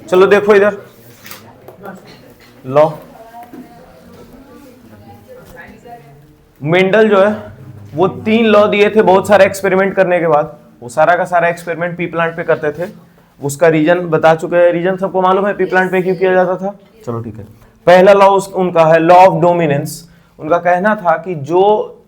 चलो देखो इधर लॉ। मेंडल जो है वो 3 लॉ दिए थे बहुत सारे एक्सपेरिमेंट करने के बाद। वो सारा का सारा एक्सपेरिमेंट पी प्लांट पे करते थे। उसका रीजन बता चुके हैं। रीजन सबको मालूम है पी प्लांट पे क्यों किया जाता था। चलो ठीक है। पहला लॉ उनका है लॉ ऑफ डोमिनेंस। उनका कहना था कि जो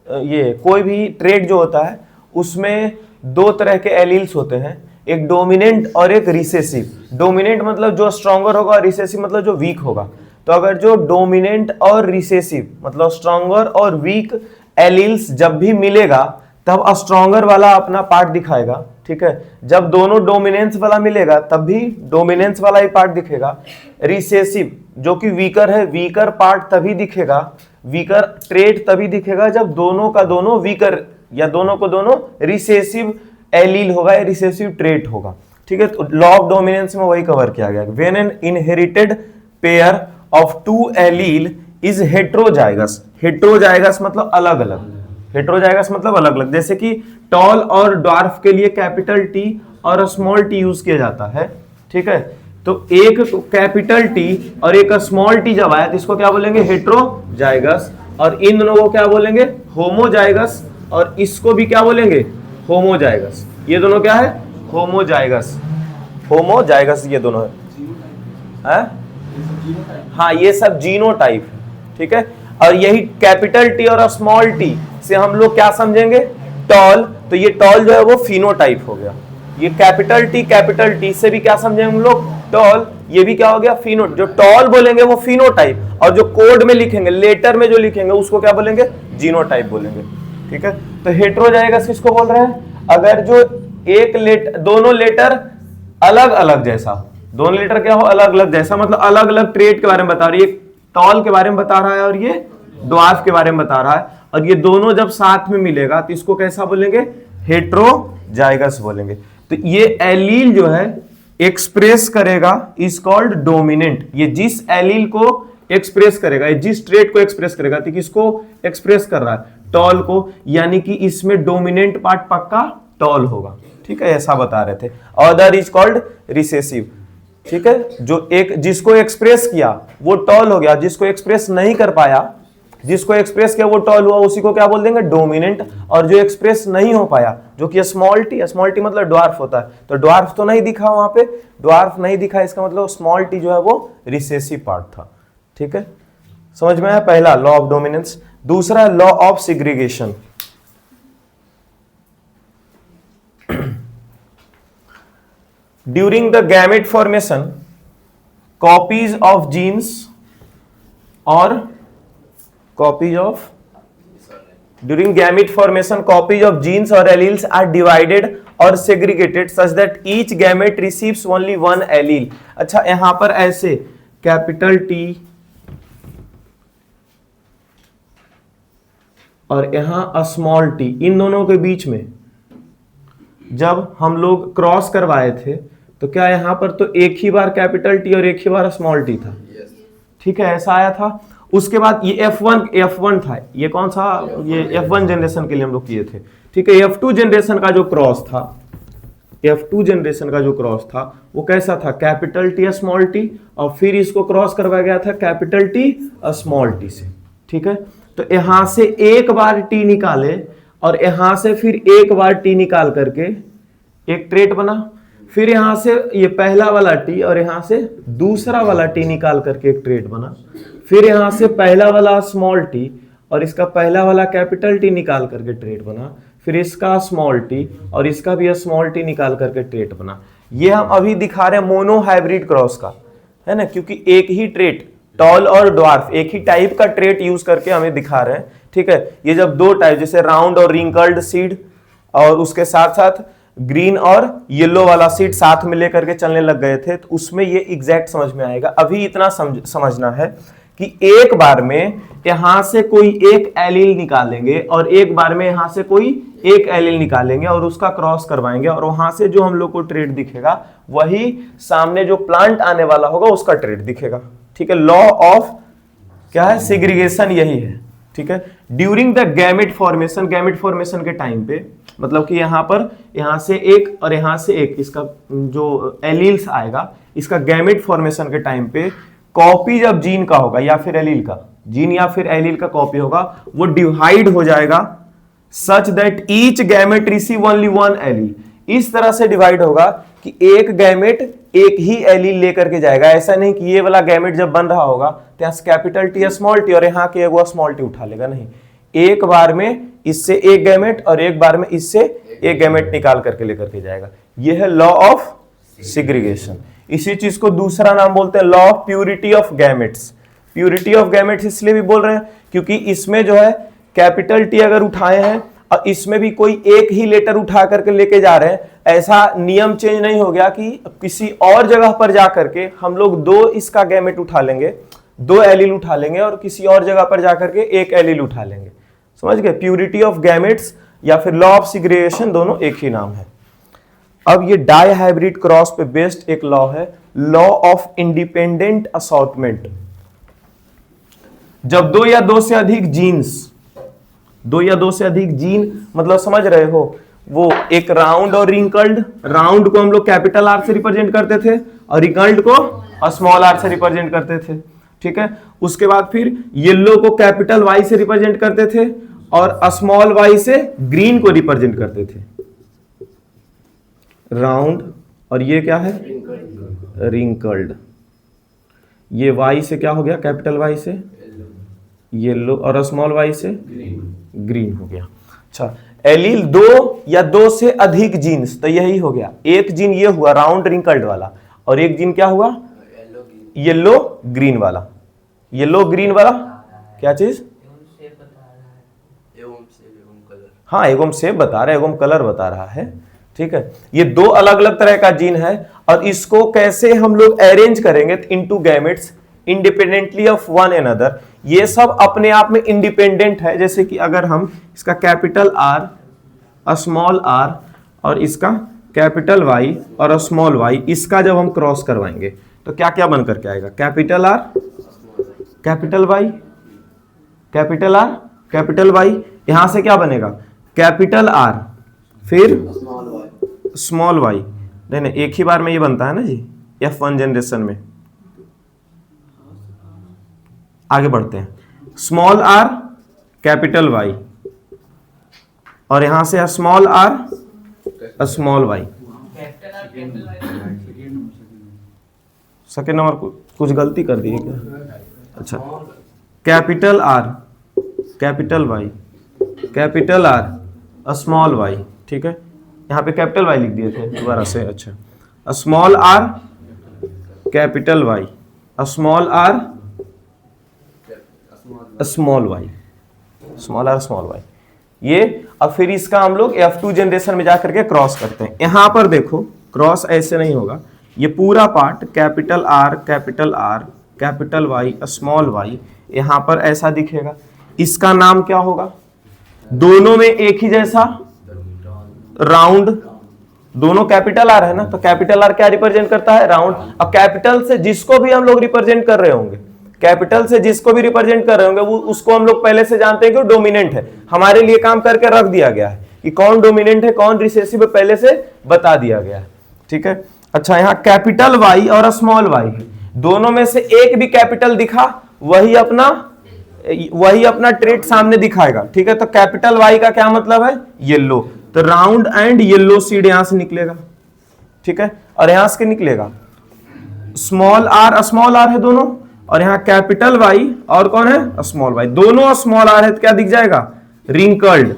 ये कोई भी ट्रेट जो होता है उसमें 2 तरह के एलील्स होते हैं, एक डोमिनेंट और एक रिसेसिव। डोमिनेंट मतलब जो स्ट्रॉन्गर होगा, रिसेसिव मतलब जो वीक होगा। तो अगर जो डोमिनेंट और रिसेसिव मतलब स्ट्रॉन्गर और वीक एलील्स जब भी मिलेगा तब स्ट्रॉन्गर वाला अपना पार्ट दिखाएगा, ठीक है। जब दोनों डोमिनेंस वाला मिलेगा तब भी डोमिनेंस वाला ही पार्ट दिखेगा। रिसेसिव जो कि वीकर है, वीकर पार्ट तभी दिखेगा, वीकर ट्रेट तभी दिखेगा जब दोनों का दोनों वीकर या दोनों को दोनों रिसेसिव एलील होगा या रिसेसिव ट्रेट होगा, ठीक है। तो लॉ ऑफ डोमिनेंस में वही कवर किया गया। When an inherited pair of 2 allele is heterozygous. Heterozygous मतलब अलग अलग। हेट्रोजाइगस मतलब अलग अलग। जैसे कि टॉल और ड्वार्फ के लिए कैपिटल टी और स्मॉल टी यूज किया जाता है, ठीक है। तो एक कैपिटल टी और एक स्मॉल टी जब आया तो इसको क्या बोलेंगे, हेट्रोजाइगस। और इन दोनों को क्या बोलेंगे, होमोजाइगस। और इसको भी क्या बोलेंगे, होमोजाइगस। ये दोनों क्या है, होमोजाइगस। होमोजाइगस ये दोनों है। हाँ ये सब जीनोटाइप, ठीक है। और यही कैपिटल टी और स्मॉल टी से हम लोग क्या समझेंगे, टॉल। तो ये टॉल जो है वो फिनोटाइप हो गया। ये कैपिटल टी से भी क्या समझेंगे हम लोग, टॉल। ये भी क्या हो गया, फिनो। जो टॉल बोलेंगे वो फिनोटाइप, और जो कोड में लिखेंगे, लेटर में जो लिखेंगे उसको क्या बोलेंगे, जीनोटाइप बोलेंगे, ठीक है। तो हेट्रोजाइगस किसको बोल रहे हैं, अगर जो एक दोनों लेटर अलग अलग जैसा हो। दोनों लेटर क्या हो, अलग अलग जैसा, मतलब अलग अलग ट्रेट के बारे में बता रही है। टॉल के बारे में बता रहा है और ये ड्वार्फ के बारे में बता रहा है, और ये दोनों जब साथ में मिलेगा तो इसको कैसा बोलेंगे, हेट्रोजाइगस बोलेंगे। तो ये एलील जो है एक्सप्रेस करेगा इज कॉल्ड डोमिनेंट। ये जिस एलील को एक्सप्रेस करेगा, ये जिस ट्रेट को एक्सप्रेस करेगा, तो किसको एक्सप्रेस कर रहा है, टॉल को। यानी कि इसमें डोमिनेंट पार्ट पक्का टॉल होगा, ठीक है, ऐसा बता रहे थे। अदर इज कॉल्ड रिसेसिव, ठीक है। जो एक जिसको एक्सप्रेस किया वो टॉल हो गया, जिसको एक्सप्रेस नहीं कर पाया, जिसको एक्सप्रेस किया वो टॉल हुआ, उसी को क्या बोल देंगे, डोमिनेंट। और जो एक्सप्रेस नहीं हो पाया, जो कि स्मॉल टी मतलब ड्वार्फ होता है, तो ड्वार्फ तो नहीं दिखा वहां पे, ड्वार्फ नहीं दिखा, इसका मतलब स्मॉल टी जो है वो रिसेसिव पार्ट था, ठीक है। समझ में आया पहला लॉ ऑफ डोमिनेंस। दूसरा law of segregation. During the gamete formation copies of genes और during gamete formation copies of genes or alleles are divided or segregated such that each gamete receives only one allele। अच्छा यहां पर ऐसे capital T और यहां small T, इन दोनों के बीच में जब हम लोग क्रॉस करवाए थे तो क्या यहां पर तो एक ही बार कैपिटल टी और एक ही बार स्मॉल टी था, ठीक है, ऐसा आया था। उसके बाद ये F1 था, ये कौन सा, ये F1 जनरेशन के लिए हम लोग किए थे, ठीक है। F2 जनरेशन का जो क्रॉस था, F2 जनरेशन का जो क्रॉस था वो कैसा था, कैपिटल टी स्मॉल टी, और फिर इसको क्रॉस करवाया गया था कैपिटल टी स्मॉल टी से, ठीक है। तो यहां से एक बार टी निकाले और यहां से फिर एक बार टी निकाल करके एक ट्रेट बना, फिर यहां से ये पहला वाला टी और यहां से दूसरा वाला टी निकाल करके एक ट्रेट बना, फिर यहां से पहला वाला स्मॉल टी और इसका पहला वाला कैपिटल टी निकाल करके ट्रेट बना, फिर इसका स्मॉल टी और इसका भी स्मॉल टी निकाल करके ट्रेट बना। ये हम अभी दिखा रहे हैं मोनो हाइब्रिड क्रॉस का, है ना, क्योंकि एक ही ट्रेट, टॉल और ड्वार्फ, एक ही टाइप का ट्रेट यूज करके हमें दिखा रहे हैं, ठीक है। ये जब दो टाइप जैसे राउंड और रिंकल्ड सीड और उसके साथ साथ ग्रीन और येलो वाला सीड साथ में लेकर के चलने लग गए थे, तो उसमें ये एग्जैक्ट समझ में आएगा। अभी इतना समझना है कि एक बार में यहां से कोई एक एलील निकालेंगे और एक बार में यहां से कोई एक एलील निकालेंगे और उसका क्रॉस करवाएंगे, और वहां से जो हम लोग को ट्रेट दिखेगा वही सामने जो प्लांट आने वाला होगा उसका ट्रेट दिखेगा, ठीक है। लॉ ऑफ क्या है, सेग्रीगेशन यही है, ठीक है। ड्यूरिंग द गैमेट फॉर्मेशन के टाइम पे, मतलब कि यहाँ पर यहाँ से एक और यहाँ से एक, इसका जो एलील्स आएगा, इसका गैमेट फॉर्मेशन के टाइम पे कॉपी जब जीन का होगा या फिर एलील का, जीन या फिर एलील का कॉपी होगा, वो डिवाइड हो जाएगा such that each gamete receive only one allele. इस तरह से डिवाइड होगा कि एक गैमेट एक ही एलील लेकर के जाएगा। ऐसा नहीं कि ये वाला गैमेट जब बन रहा होगा तो यहाँ कैपिटल टी स्मॉल टी और यहाँ के वो स्मॉल टी उठा लेगा, नहीं, एक बार में इससे एक गैमेट और एक बार में इससे एक गैमेट निकाल करके लेकर के जाएगा। ये है लॉ ऑफ सिग्रीगेशन। इसी चीज को दूसरा नाम बोलते हैं law of purity of gametes. Purity of gametes इसलिए भी बोल रहे हैं क्योंकि इसमें जो है कैपिटल टी अगर उठाए हैं और इसमें भी कोई एक ही लेटर उठा करके लेके जा रहे हैं, ऐसा नियम चेंज नहीं हो गया कि किसी और जगह पर जा करके हम लोग दो इसका गैमेट उठा लेंगे, दो एलील उठा लेंगे और किसी और जगह पर जा करके एक एलील उठा लेंगे। समझ गए? प्यूरिटी ऑफ गैमेट्स या फिर लॉ ऑफ सिग्रीगेशन दोनों एक ही नाम है। अब ये डाई हाइब्रिड क्रॉस पे बेस्ड एक लॉ है, लॉ ऑफ इंडिपेंडेंट असॉर्टमेंट। जब दो या दो से अधिक जीन्स, दो या दो से अधिक जीन, मतलब समझ रहे हो, वो एक राउंड और रिंकल्ड, राउंड को हम लोग कैपिटल आर से रिप्रेजेंट करते थे और रिंकल्ड को स्मॉल आर से रिप्रेजेंट करते थे, ठीक है। उसके बाद फिर येलो को कैपिटल वाई से रिप्रेजेंट करते थे और स्मॉल वाई से ग्रीन को रिप्रेजेंट करते थे। राउंड और ये क्या है? रिंकल्ड। ये वाई से क्या हो गया? कैपिटल वाई से येलो और स्मॉल वाई से ग्रीन हो गया। अच्छा, एलील दो या दो से अधिक जीन्स, तो यही हो गया। एक जीन ये हुआ राउंड रिंकल्ड वाला और एक जीन क्या हुआ? येलो ग्रीन वाला। येलो ग्रीन वाला क्या चीज? हाँ, एवं शेप बता रहा है, एवं कलर बता रहा है, ठीक है। ये दो अलग अलग तरह का जीन है और इसको कैसे हम लोग अरेंज करेंगे into gametes independently of one another. ये सब अपने आप में इंडिपेंडेंट है। जैसे कि अगर हम इसका कैपिटल आर, स्मॉल आर और इसका कैपिटल वाई और स्मॉल वाई, इसका जब हम क्रॉस करवाएंगे तो क्या क्या बन करके आएगा? Capital R, capital Y, capital R, capital Y. यहां से क्या बनेगा? कैपिटल आर फिर स्मॉल वाई। नहीं, एक ही बार में ये बनता है ना जी, F1 जनरेशन में। आगे बढ़ते हैं। स्मॉल आर कैपिटल वाई और यहां से small R small Y. Second number कुछ गलती कर दी है क्या? अच्छा, capital R capital Y, capital R small Y, ठीक है। यहाँ पे कैपिटल वाई लिख दिए थे दोबारा से। अच्छा, small R capital Y, small R small Y, small R small Y. ये अब फिर इसका हम लोग F2 जनरेशन में जाकर के क्रॉस करते हैं। यहां पर देखो क्रॉस ऐसे नहीं होगा, ये पूरा part capital R capital Y small Y यहां पर ऐसा दिखेगा। इसका नाम क्या होगा? दोनों में एक ही जैसा राउंड, दोनों कैपिटल आर है ना, तो कैपिटल आर क्या रिप्रेजेंट करता है? राउंड। अब कैपिटल से जिसको भी हम लोग रिप्रेजेंट कर रहे होंगे, कैपिटल से जिसको भी रिप्रेजेंट कर रहे होंगे वो उसको हम लोग पहले से जानते हैं कि डोमिनेंट है। हमारे लिए काम करके रख दिया गया है कि कौन डोमिनेंट है कौन रिसेसिव है, पहले से बता दिया गया है, ठीक है। अच्छा, यहाँ कैपिटल वाई और स्मॉल वाई है, दोनों में से एक भी कैपिटल दिखा वही अपना ट्रेट सामने दिखाएगा, ठीक है। तो कैपिटल वाई का क्या मतलब है? येलो, तो राउंड एंड येलो सीड यहां से निकलेगा, ठीक है। और यहां से निकलेगा स्मॉल आर है दोनों, और यहाँ कैपिटल वाई और कौन है? Small Y. दोनों स्मॉल आर है तो क्या दिख जाएगा? रिंकल्ड।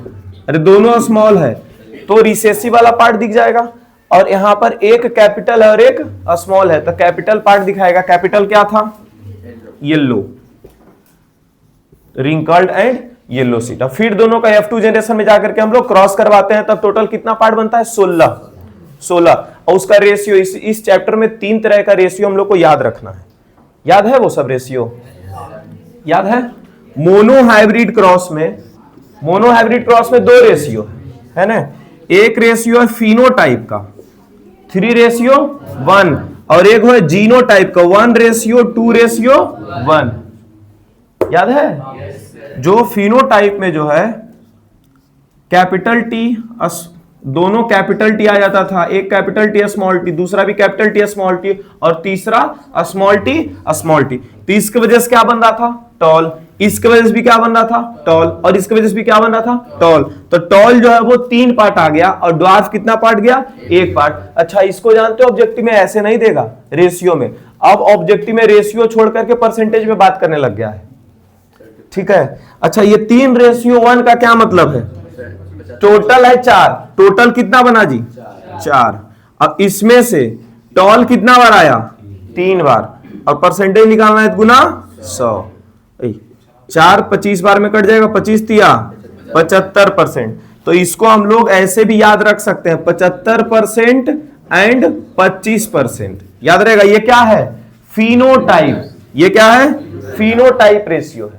अरे दोनों स्मॉल है तो रिसेसिव वाला पार्ट दिख जाएगा। और यहां पर एक कैपिटल है और एक स्मॉल है तो कैपिटल पार्ट दिखाएगा। कैपिटल क्या था? Yellow, wrinkled and yellow seat. अब फिर दोनों का F2 जनरेशन में जाकर के हम लोग क्रॉस करवाते हैं, तब टोटल कितना पार्ट बनता है? 16। और उसका रेशियो इस चैप्टर में 3 तरह का रेशियो हम लोग को याद रखना है। याद है वो सब रेशियो? याद है? मोनो हाइब्रिड क्रॉस में 2 रेशियो है ना। एक रेशियो है फिनोटाइप का 3:1 और एक है जीनोटाइप का 1:2:1। याद है? जो फिनोटाइप में जो है कैपिटल टी, दोनों कैपिटल टी आ जाता था, एक कैपिटल टी स्मॉल टी, दूसरा भी कैपिटल टी स्मॉल टी, और तीसरा स्मॉल टी स्मॉल टी। तो इसकी वजह से क्या बन रहा था? टॉल। इसकी वजह से भी क्या बन रहा था? टॉल। और इसकी वजह से भी क्या बन रहा था? टॉल। तो टॉल जो है वो 3 पार्ट आ गया, और ड्वार्फ कितना पार्ट गया? 1 पार्ट। अच्छा, इसको जानते हो ऑब्जेक्टिव में ऐसे नहीं देगा, रेशियो में। अब ऑब्जेक्टिव में रेशियो छोड़ करके परसेंटेज में बात करने लग गया है, ठीक है। अच्छा, ये 3:1 का क्या मतलब है? टोटल है 4, टोटल कितना बना जी? 4। अब इसमें से टॉल कितना बार आया? 3 बार, और परसेंटेज निकालना है गुना 100। 4 25 बार में कट जाएगा, 25 तिया 75%। तो इसको हम लोग ऐसे भी याद रख सकते हैं, 75% एंड 25%। याद रहेगा। ये क्या है? फिनोटाइप। ये क्या है? फिनोटाइप रेशियो है,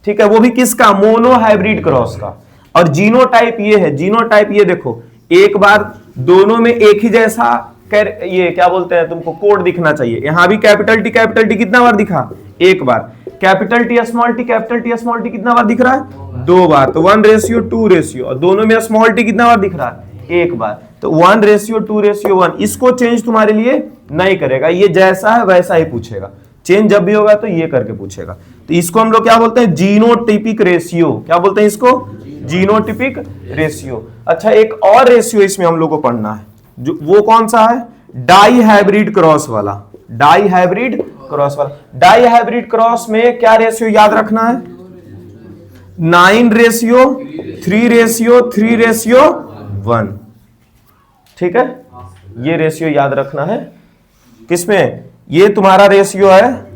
ठीक है। वो भी किसका? मोनो हाइब्रिड क्रॉस का। और जीनोटाइप ये है, जीनोटाइप ये देखो, एक बार दोनों में एक ही जैसा ये क्या बोलते हैं, तुमको कोड दिखना चाहिए। यहां भी कैपिटल टी कितना बार दिखा? 1 बार। कैपिटल टी स्मॉल टी कितना बार दिख रहा है? 2 बार। तो 1:2 रेशियो। और दोनों में स्मॉल टी कितना बार दिख रहा है? 1 बार। तो 1:2:1। इसको चेंज तुम्हारे लिए नहीं करेगा, ये जैसा है वैसा ही पूछेगा। चेंज जब भी होगा तो ये करके पूछेगा। तो इसको हम लोग क्या बोलते हैं? Genotypic ratio. क्या बोलते हैं इसको? Genotypic ratio. अच्छा, एक और रेशियो इसमें हम लोग को पढ़ना है, जो वो कौन सा है? डाई हाइब्रिड क्रॉस वाला। डाई हाइब्रिड क्रॉस वाला। डाई हाइब्रिड क्रॉस में क्या रेशियो याद रखना है? 9:3:3:1। ठीक है, ये रेशियो याद रखना है। किसमें? ये तुम्हारा रेशियो है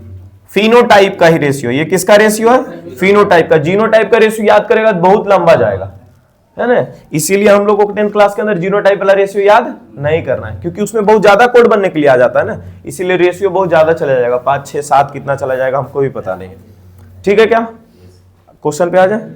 फिनोटाइप का ही रेशियो। ये किसका रेशियो है? फिनोटाइप का। जीनोटाइप का रेशियो याद करेगा तो बहुत लंबा जाएगा, है ना। इसीलिए हम लोग को 10th क्लास के अंदर जीनोटाइप वाला रेशियो याद नहीं करना है, क्योंकि उसमें बहुत ज्यादा कोड बनने के लिए आ जाता है ना, इसीलिए रेशियो बहुत ज्यादा चला जाएगा, 5 6 7 कितना चला जाएगा हमको भी पता नहीं है। ठीक है, क्या क्वेश्चन पे आ जाए?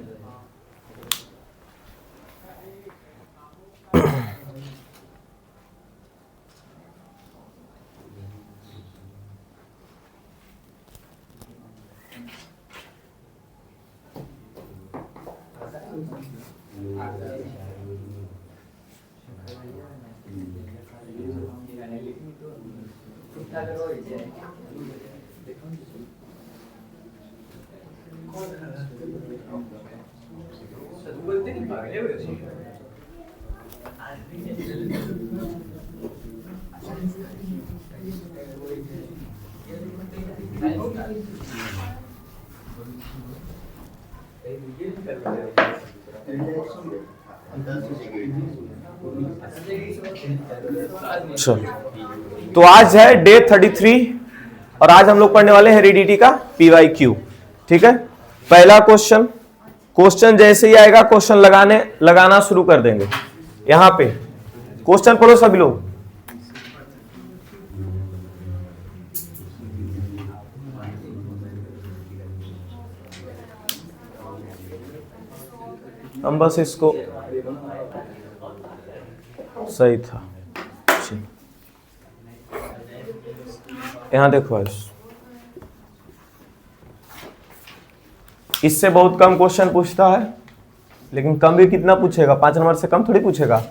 चलो, तो आज है डे 33 और आज हम लोग पढ़ने वाले हैं हेरिडिटी का PYQ। ठीक है, पहला क्वेश्चन जैसे ही आएगा क्वेश्चन लगाना शुरू कर देंगे। यहां पे क्वेश्चन पढ़ो सभी लोग। हम बस इसको सही था। यहां देखो, इससे बहुत कम क्वेश्चन पूछता है, लेकिन कम भी कितना पूछेगा? 5 नंबर से कम थोड़ी पूछेगा,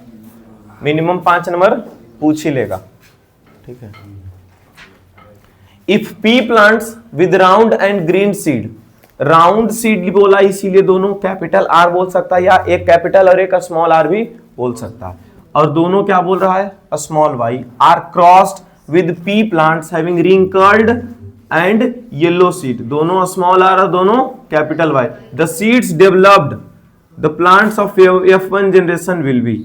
मिनिमम 5 नंबर पूछ ही लेगा। ठीक है। If P plants with round and green seed, round seed बोला इसीलिए दोनों कैपिटल आर बोल सकता है, या एक कैपिटल और एक स्मॉल आर भी बोल सकता है। और दोनों क्या बोल रहा है? Small Y R crossed with pea plants having wrinkled and yellow seed. दोनों स्मॉल आर और दोनों capital Y. The seeds developed the plants of F1 generation will be.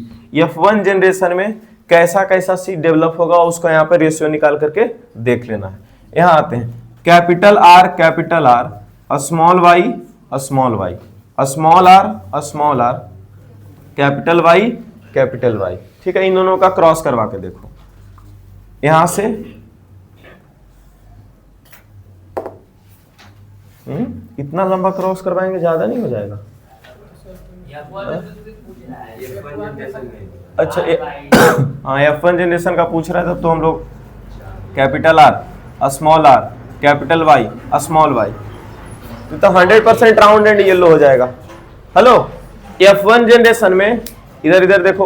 F1 generation में कैसा कैसा सीड डेवलप होगा उसको यहाँ पर रेशियो निकाल करके देख लेना है। यहाँ आते हैं, capital R, small Y, small Y, small R, capital Y. ठीक है, इन दोनों का क्रॉस करवा के देखो। यहां से इतना लंबा क्रॉस करवाएंगे, ज्यादा नहीं हो जाएगा? अच्छा, हाँ F1 जनरेशन का पूछ रहा है, तब तो हम लोग capital R, small R, capital Y, small Y, तो 100% राउंड एंड येलो हो जाएगा। हेलो, F1 जनरेशन में इधर इधर देखो,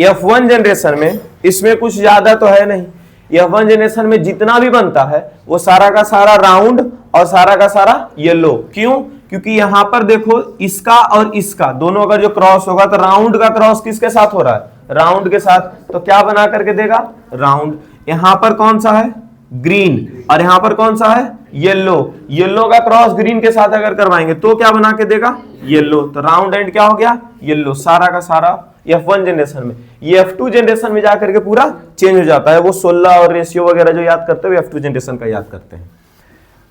F1 जनरेशन में इसमें कुछ ज्यादा तो है नहीं। F1 जनरेशन में जितना भी बनता है वो सारा का सारा राउंड और सारा का सारा येलो। क्यों? क्योंकि यहां पर देखो इसका और इसका दोनों अगर जो क्रॉस होगा तो राउंड का क्रॉस किसके साथ हो रहा है? राउंड के साथ। तो क्या बना करके देगा? राउंड। यहां पर कौन सा है? ग्रीन। और यहां पर कौन सा है? येलो। येलो का क्रॉस ग्रीन के साथ अगर करवाएंगे तो क्या बना के देगा? येलो। तो राउंड एंड क्या हो गया? येलो। सारा का सारा F1 जनरेशन में। ये F2 जनरेशन में जाकर के पूरा चेंज हो जाता है। वो 16 और रेशियो वगैरह जो याद करते हैं F2 जनरेशन का याद करते हैं।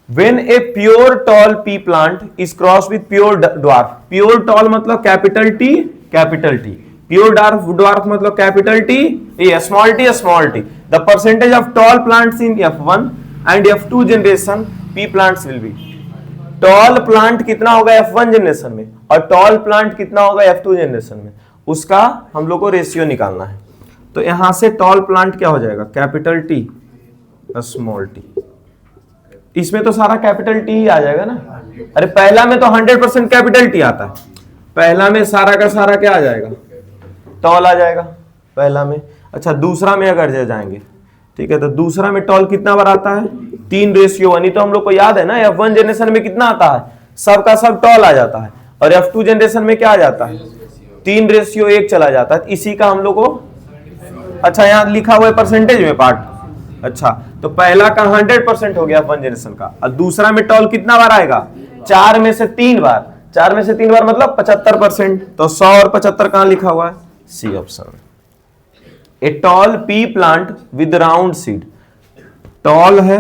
When a pure tall pea plant is crossed with pure dwarf, pure tall मतलब capital T, capital T, pure dwarf मतलब capital T, small t, the percentage of tall plants in F1 and F2 generation pea plants will be, tall plant कितना होगा F1 generation में और tall plant कितना होगा F2 generation में, उसका हम लोग को रेशियो निकालना है। तो यहां से tall plant क्या हो जाएगा? Capital T, small t। इसमें तो सारा कैपिटल टी ही आ जाएगा ना। अरे पहला में तो 100% कैपिटल टी आता है। पहला में सारा का सारा क्या आ जाएगा? टॉल आ जाएगा पहला में। अच्छा, दूसरा में अगर जाएंगे, ठीक है, तो दूसरा में टॉल कितना बार आता है? 3:1। तो हम लोग को याद है ना F1 जनरेशन में कितना आता है? सब का सब टॉल आ जाता है। और F2 जनरेशन में क्या आ जाता है? 3:1 चला जाता है। इसी का हम लोग को, अच्छा यहाँ लिखा हुआ है परसेंटेज में पार्ट। अच्छा, तो पहला का 100% हो गया F1 जनरेशन का। और दूसरा में टॉल कितना बार आएगा? 4 में से 3 बार। 4 में से 3 बार मतलब 75%। तो 100 और 75 कहां लिखा हुआ है? C option. A tall pea plant with round seed, tall है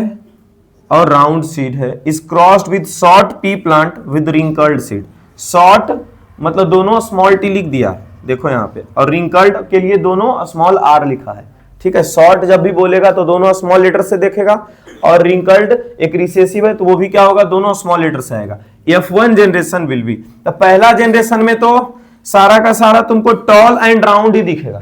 और राउंड सीड है, is crossed with short pea plant with wrinkled seed. Short मतलब दोनों स्मॉल टी लिख दिया, देखो यहाँ पे, और रिंकल्ड के लिए दोनों स्मॉल आर लिखा है। ठीक है, शॉर्ट जब भी बोलेगा तो दोनों स्मॉल लेटर से देखेगा, और रिंकल्ड एक रिसेसिव है तो वो भी क्या होगा? दोनों स्मॉल लेटर से आएगा। F1 जनरेशन विल बी, तो पहला जनरेशन में तो सारा का सारा तुमको टॉल एंड राउंड ही दिखेगा।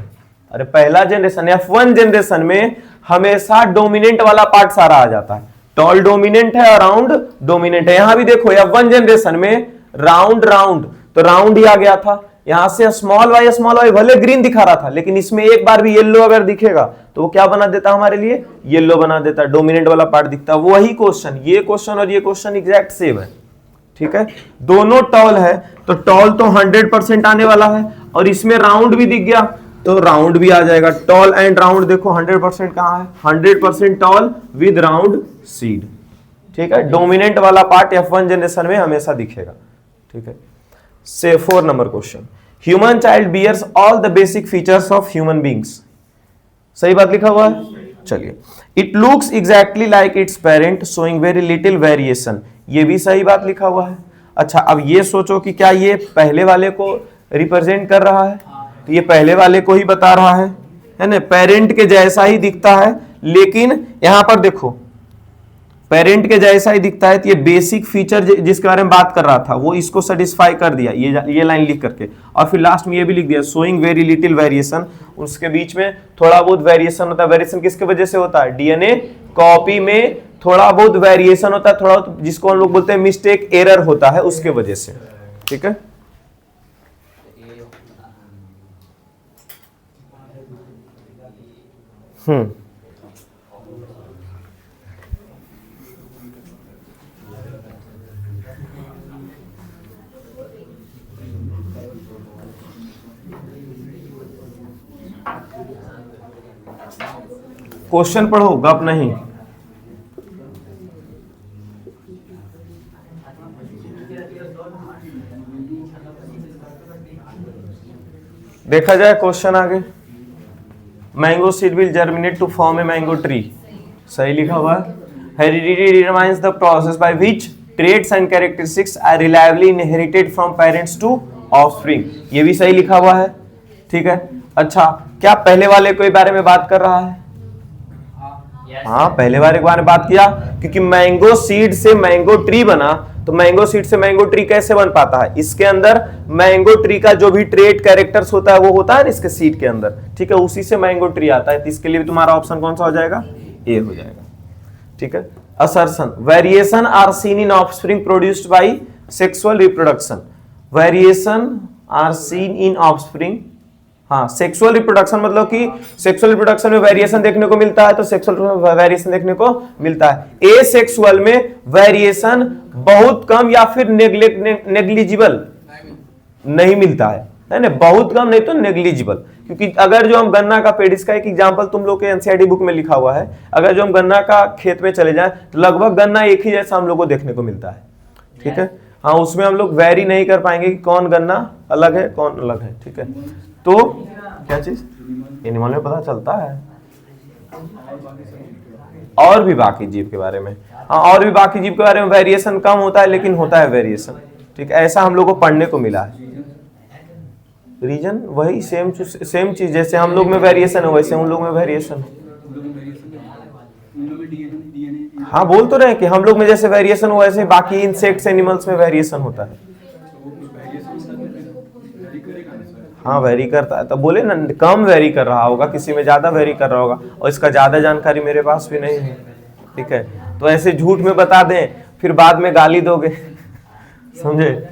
अरे पहला जनरेशन F1 जनरेशन में हमेशा डोमिनेंट वाला पार्ट सारा आ जाता है। टॉल डोमिनेंट है और राउंड डोमिनेंट है। यहां भी देखो F1 जनरेशन में राउंड राउंड, तो राउंड ही आ गया था। यहां से स्मॉल वाई भले ग्रीन दिखा रहा था, लेकिन इसमें एक बार भी येलो अगर दिखेगा तो वो क्या बना देता हमारे लिए? येलो बना देता, डोमिनेंट वाला पार्ट दिखता। वही क्वेश्चन, ये क्वेश्चन और ये क्वेश्चन एग्जैक्ट सेम है। ठीक है, दोनों टॉल है तो टॉल तो 100% आने वाला है, और इसमें राउंड भी दिख गया तो राउंड भी आ जाएगा। टॉल एंड राउंड देखो 100% कहां है? 100% टॉल विद राउंड सीड। ठीक है, डोमिनेंट वाला पार्ट F1 जनरेशन में हमेशा दिखेगा। ठीक है, से 4 number question, human child bears all the basic features of human beings. सही बात लिखा हुआ है। चलिए, it looks exactly like its parent showing very little variation, ये भी सही बात लिखा हुआ है। अच्छा, अब ये सोचो कि क्या ये पहले वाले को रिप्रेजेंट कर रहा है? तो ये पहले वाले को ही बता रहा है ना, पेरेंट के जैसा ही दिखता है, लेकिन यहां पर देखो पेरेंट के जैसा ही दिखता है, तो ये बेसिक फीचर जिसके बारे में बात कर रहा था वो इसको सेटिस्फाई कर दिया ये लाइन लिख करके, और फिर लास्ट में ये भी लिख दिया शोइंग वेरी लिटिल वेरिएशन। उसके बीच में थोड़ा बहुत वेरिएशन होता है। वेरिएशन किसके वजह से होता है? डीएनए कॉपी में थोड़ा बहुत वेरिएशन होता है, थोड़ा जिसको हम लोग बोलते हैं मिस्टेक एरर होता है, उसके वजह से। ठीक है, क्वेश्चन पढ़ो, गप नहीं। देखा जाए क्वेश्चन आगे, mango seed will germinate to form a mango tree, सही लिखा हुआ है। Heredity determines the process by which traits and characteristics are reliably inherited from parents to offspring, ये भी सही लिखा हुआ है। ठीक है, अच्छा क्या पहले वाले के बारे में बात कर रहा है? हाँ, पहले वाले के बारे में बात किया, क्योंकि मैंगो सीड से मैंगो ट्री बना, तो मैंगो सीड से मैंगो ट्री कैसे बन पाता है? इसके अंदर मैंगो ट्री का जो भी ट्रेट कैरेक्टर्स होता है वो होता है ना इसके सीड के अंदर। ठीक है, उसी से मैंगो ट्री आता है। तो इसके लिए भी तुम्हारा ऑप्शन कौन सा हो जाएगा? ए हो जाएगा। ठीक है, assertion variation are seen in offspring produced by sexual reproduction, variation are seen in offspring, हाँ सेक्सुअल रिप्रोडक्शन मतलब कि सेक्सुअल रिप्रोडक्शन में वेरिएशन देखने को मिलता है तो सेक्सुअल वेरिएशन देखने को मिलता है। ए सेक्सुअल में वेरिएशन बहुत कम या फिर नेग्लिजिबल नहीं मिलता है ना, बहुत कम नहीं तो नेग्लिजिबल। क्योंकि अगर जो हम गन्ना का पेड़, इसका एक एग्जांपल तुम लोग के एनसीईआरटी बुक में लिखा हुआ है, अगर जो हम गन्ना का खेत में चले जाएं तो लगभग गन्ना एक ही जैसा हम लोग को देखने को मिलता है, ठीक है। हाँ उसमें हम लोग वेरी नहीं कर पाएंगे कि कौन गन्ना अलग है कौन अलग है, ठीक है। तो क्या चीज एनिमल में पता चलता है, और भी बाकी जीव के बारे में, हाँ और भी बाकी जीव के बारे में वेरिएशन कम होता है लेकिन होता है वेरिएशन, ठीक है। ऐसा हम लोग को पढ़ने को मिला है। रीजन वही सेम चीज, जैसे हम लोग में वेरिएशन है वैसे उन लोग में वेरिएशन है। हाँ बोल तो रहे कि हम लोग में जैसे वेरिएशन हो वैसे बाकी इंसेक्ट्स एनिमल्स में वेरिएशन होता है। हाँ वेरी करता है, तो बोले ना कम वेरी कर रहा होगा, किसी में ज्यादा वेरी कर रहा होगा, और इसका ज्यादा जानकारी मेरे पास भी नहीं है, ठीक है। तो ऐसे झूठ में बता दें फिर बाद में गाली दोगे, समझे।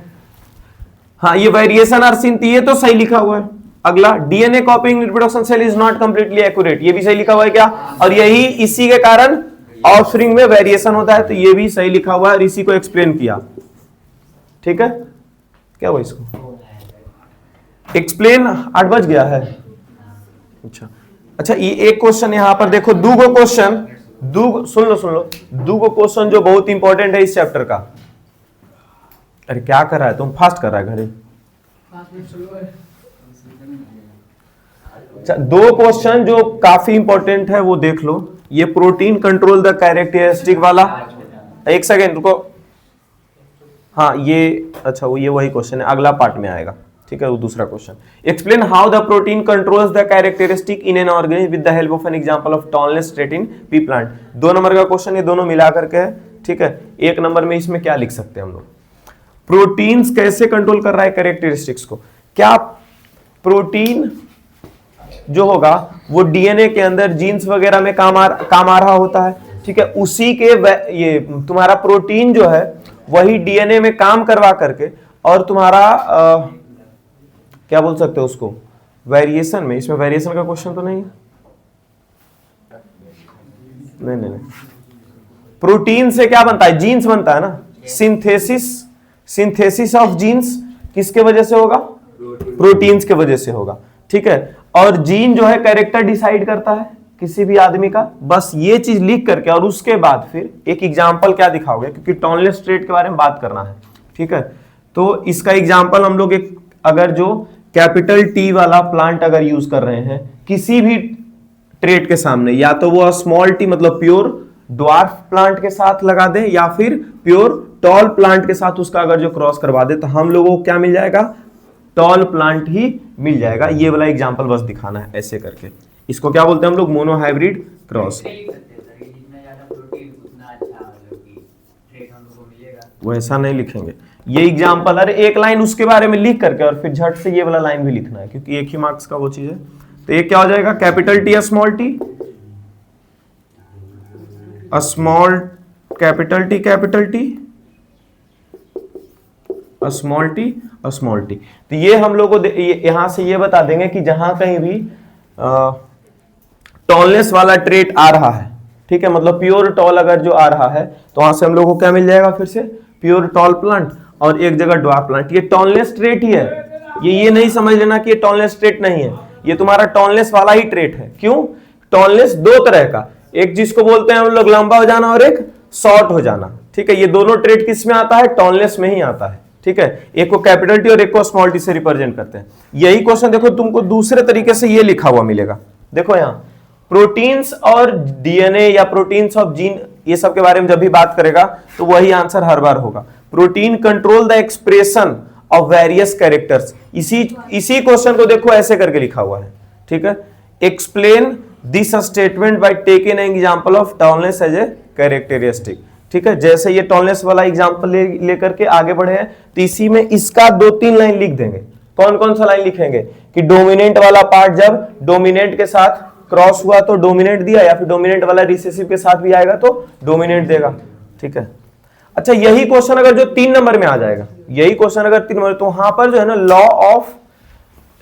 हाँ ये वेरिएशन आर सीन, ये तो सही लिखा हुआ है। अगला DNA copying reproduction cell is not completely accurate, ये भी सही लिखा हुआ है क्या, और यही इसी के कारण ऑफस्प्रिंग में वेरिएशन होता है, तो ये भी सही लिखा हुआ है और इसी को एक्सप्लेन किया, ठीक है। क्या हुआ इसको एक्सप्लेन, 8 बज गया है। अच्छा ये एक क्वेश्चन यहां पर देखो, दूगो क्वेश्चन, सुन लो दूगो क्वेश्चन जो बहुत इंपॉर्टेंट है इस चैप्टर का। अरे क्या कर रहा है तुम, फास्ट कर रहा है घरे। अच्छा दो क्वेश्चन जो काफी इंपॉर्टेंट है वो देख लो। ये प्रोटीन कंट्रोल द कैरेक्टरिस्टिक वाला, एक सेकेंड रुको, हाँ ये अच्छा वो ये वही क्वेश्चन है, अगला पार्ट में आएगा, ठीक है। वो दूसरा question, explain how the protein controls the characteristic in an organism with the help of N example of tallness trait in P plant. 2 number का क्वेश्चन, ये दोनों मिला करके है, ठीक है। 1 नंबर में इसमें क्या लिख सकते हैं हम लोग, प्रोटीन्स कैसे कंट्रोल कर रहा है कैरेक्टरिस्टिक्स को। क्या प्रोटीन जो होगा वो डीएनए के अंदर जीन्स वगैरह में काम आ रहा होता है, ठीक है। उसी के ये तुम्हारा प्रोटीन जो है वही डीएनए में काम करवा करके और तुम्हारा क्या बोल सकते हो उसको, वेरिएशन में, इसमें वेरिएशन का क्वेश्चन तो नहीं है, नहीं प्रोटीन से क्या बनता है, जीन्स बनता है ना। सिंथेसिस ऑफ जीन्स किसके वजह से होगा, प्रोटीन्स के वजह से होगा, ठीक है। और जीन जो है कैरेक्टर डिसाइड करता है किसी भी आदमी का, बस ये चीज लिख करके और उसके बाद फिर एक एग्जांपल क्या दिखाओगे, क्योंकि टॉलनेस ट्रेट के बारे में बात करना है, ठीक है। तो इसका एग्जांपल हम लोग एक, अगर जो कैपिटल टी वाला प्लांट अगर यूज कर रहे हैं किसी भी ट्रेट के सामने, या तो वो स्मॉल टी मतलब प्योर ड्वार्फ प्लांट के साथ लगा दे या फिर प्योर टॉल प्लांट के साथ उसका अगर जो क्रॉस करवा दे, तो हम लोगों को क्या मिल जाएगा, टॉल प्लांट ही मिल जाएगा। ये वाला एग्जांपल बस दिखाना है ऐसे करके, इसको क्या बोलते हैं हम लोग, मोनोहाइब्रिड क्रॉस। वैसा नहीं लिखेंगे, ये एग्जांपल, अरे एक लाइन उसके बारे में लिख करके और फिर झट से ये वाला लाइन भी लिखना है, क्योंकि एक ही मार्क्स का वो चीज है। तो ये क्या हो जाएगा, capital T small T, small capital T small T small T. तो ये हम लोग को यहां से ये बता देंगे कि जहां कहीं भी टॉलनेस वाला ट्रेट आ रहा है, ठीक है, मतलब प्योर टॉल अगर जो आ रहा है तो वहां से हम लोग को क्या मिल जाएगा, फिर से प्योर टॉल प्लांट और एक जगह ड्वार्फ प्लांट। ये टॉलनेस ट्रेट ही है, ये नहीं समझ लेना कि ये टॉलनेस ट्रेट नहीं है, ये तुम्हारा टॉलनेस वाला ही ट्रेट है। क्यों, टॉलनेस 2 तरह का, एक जिसको बोलते हैं हम लोग लंबा हो जाना और एक शॉर्ट हो जाना, ठीक है। ये दोनों ट्रेट किस में आता है, टॉलनेस में ही आता है, ठीक है। एक को कैपिटल टी और एक को स्मॉल टी से रिप्रेजेंट करते हैं। यही क्वेश्चन देखो तुमको दूसरे तरीके से ये लिखा हुआ मिलेगा, देखो यहाँ प्रोटीन्स और डीएनए या प्रोटीन्स ऑफ जीन, ये सब के बारे में जब भी बात करेगा तो वही आंसर हर बार होगा। Protein control the expression of various characters, इसी क्वेश्चन को देखो ऐसे करके लिखा हुआ है, ठीक है। Explain this statement by taking an example of tallness as a characteristic, ठीक है। जैसे ये टॉलनेस वाला एग्जांपल लेकर के आगे बढ़े हैं तो इसी में इसका 2-3 लाइन लिख देंगे। कौन कौन सा लाइन लिखेंगे कि डोमिनेंट वाला पार्ट जब डोमिनेंट के साथ क्रॉस हुआ तो डोमिनेंट दिया, या फिर डोमिनेंट वाला रिसेसिव के साथ भी आएगा तो डोमिनेंट देगा। ठीक है, अच्छा यही क्वेश्चन अगर जो 3 नंबर में आ जाएगा, यही क्वेश्चन अगर 3 नंबर, तो वहां पर जो है ना लॉ ऑफ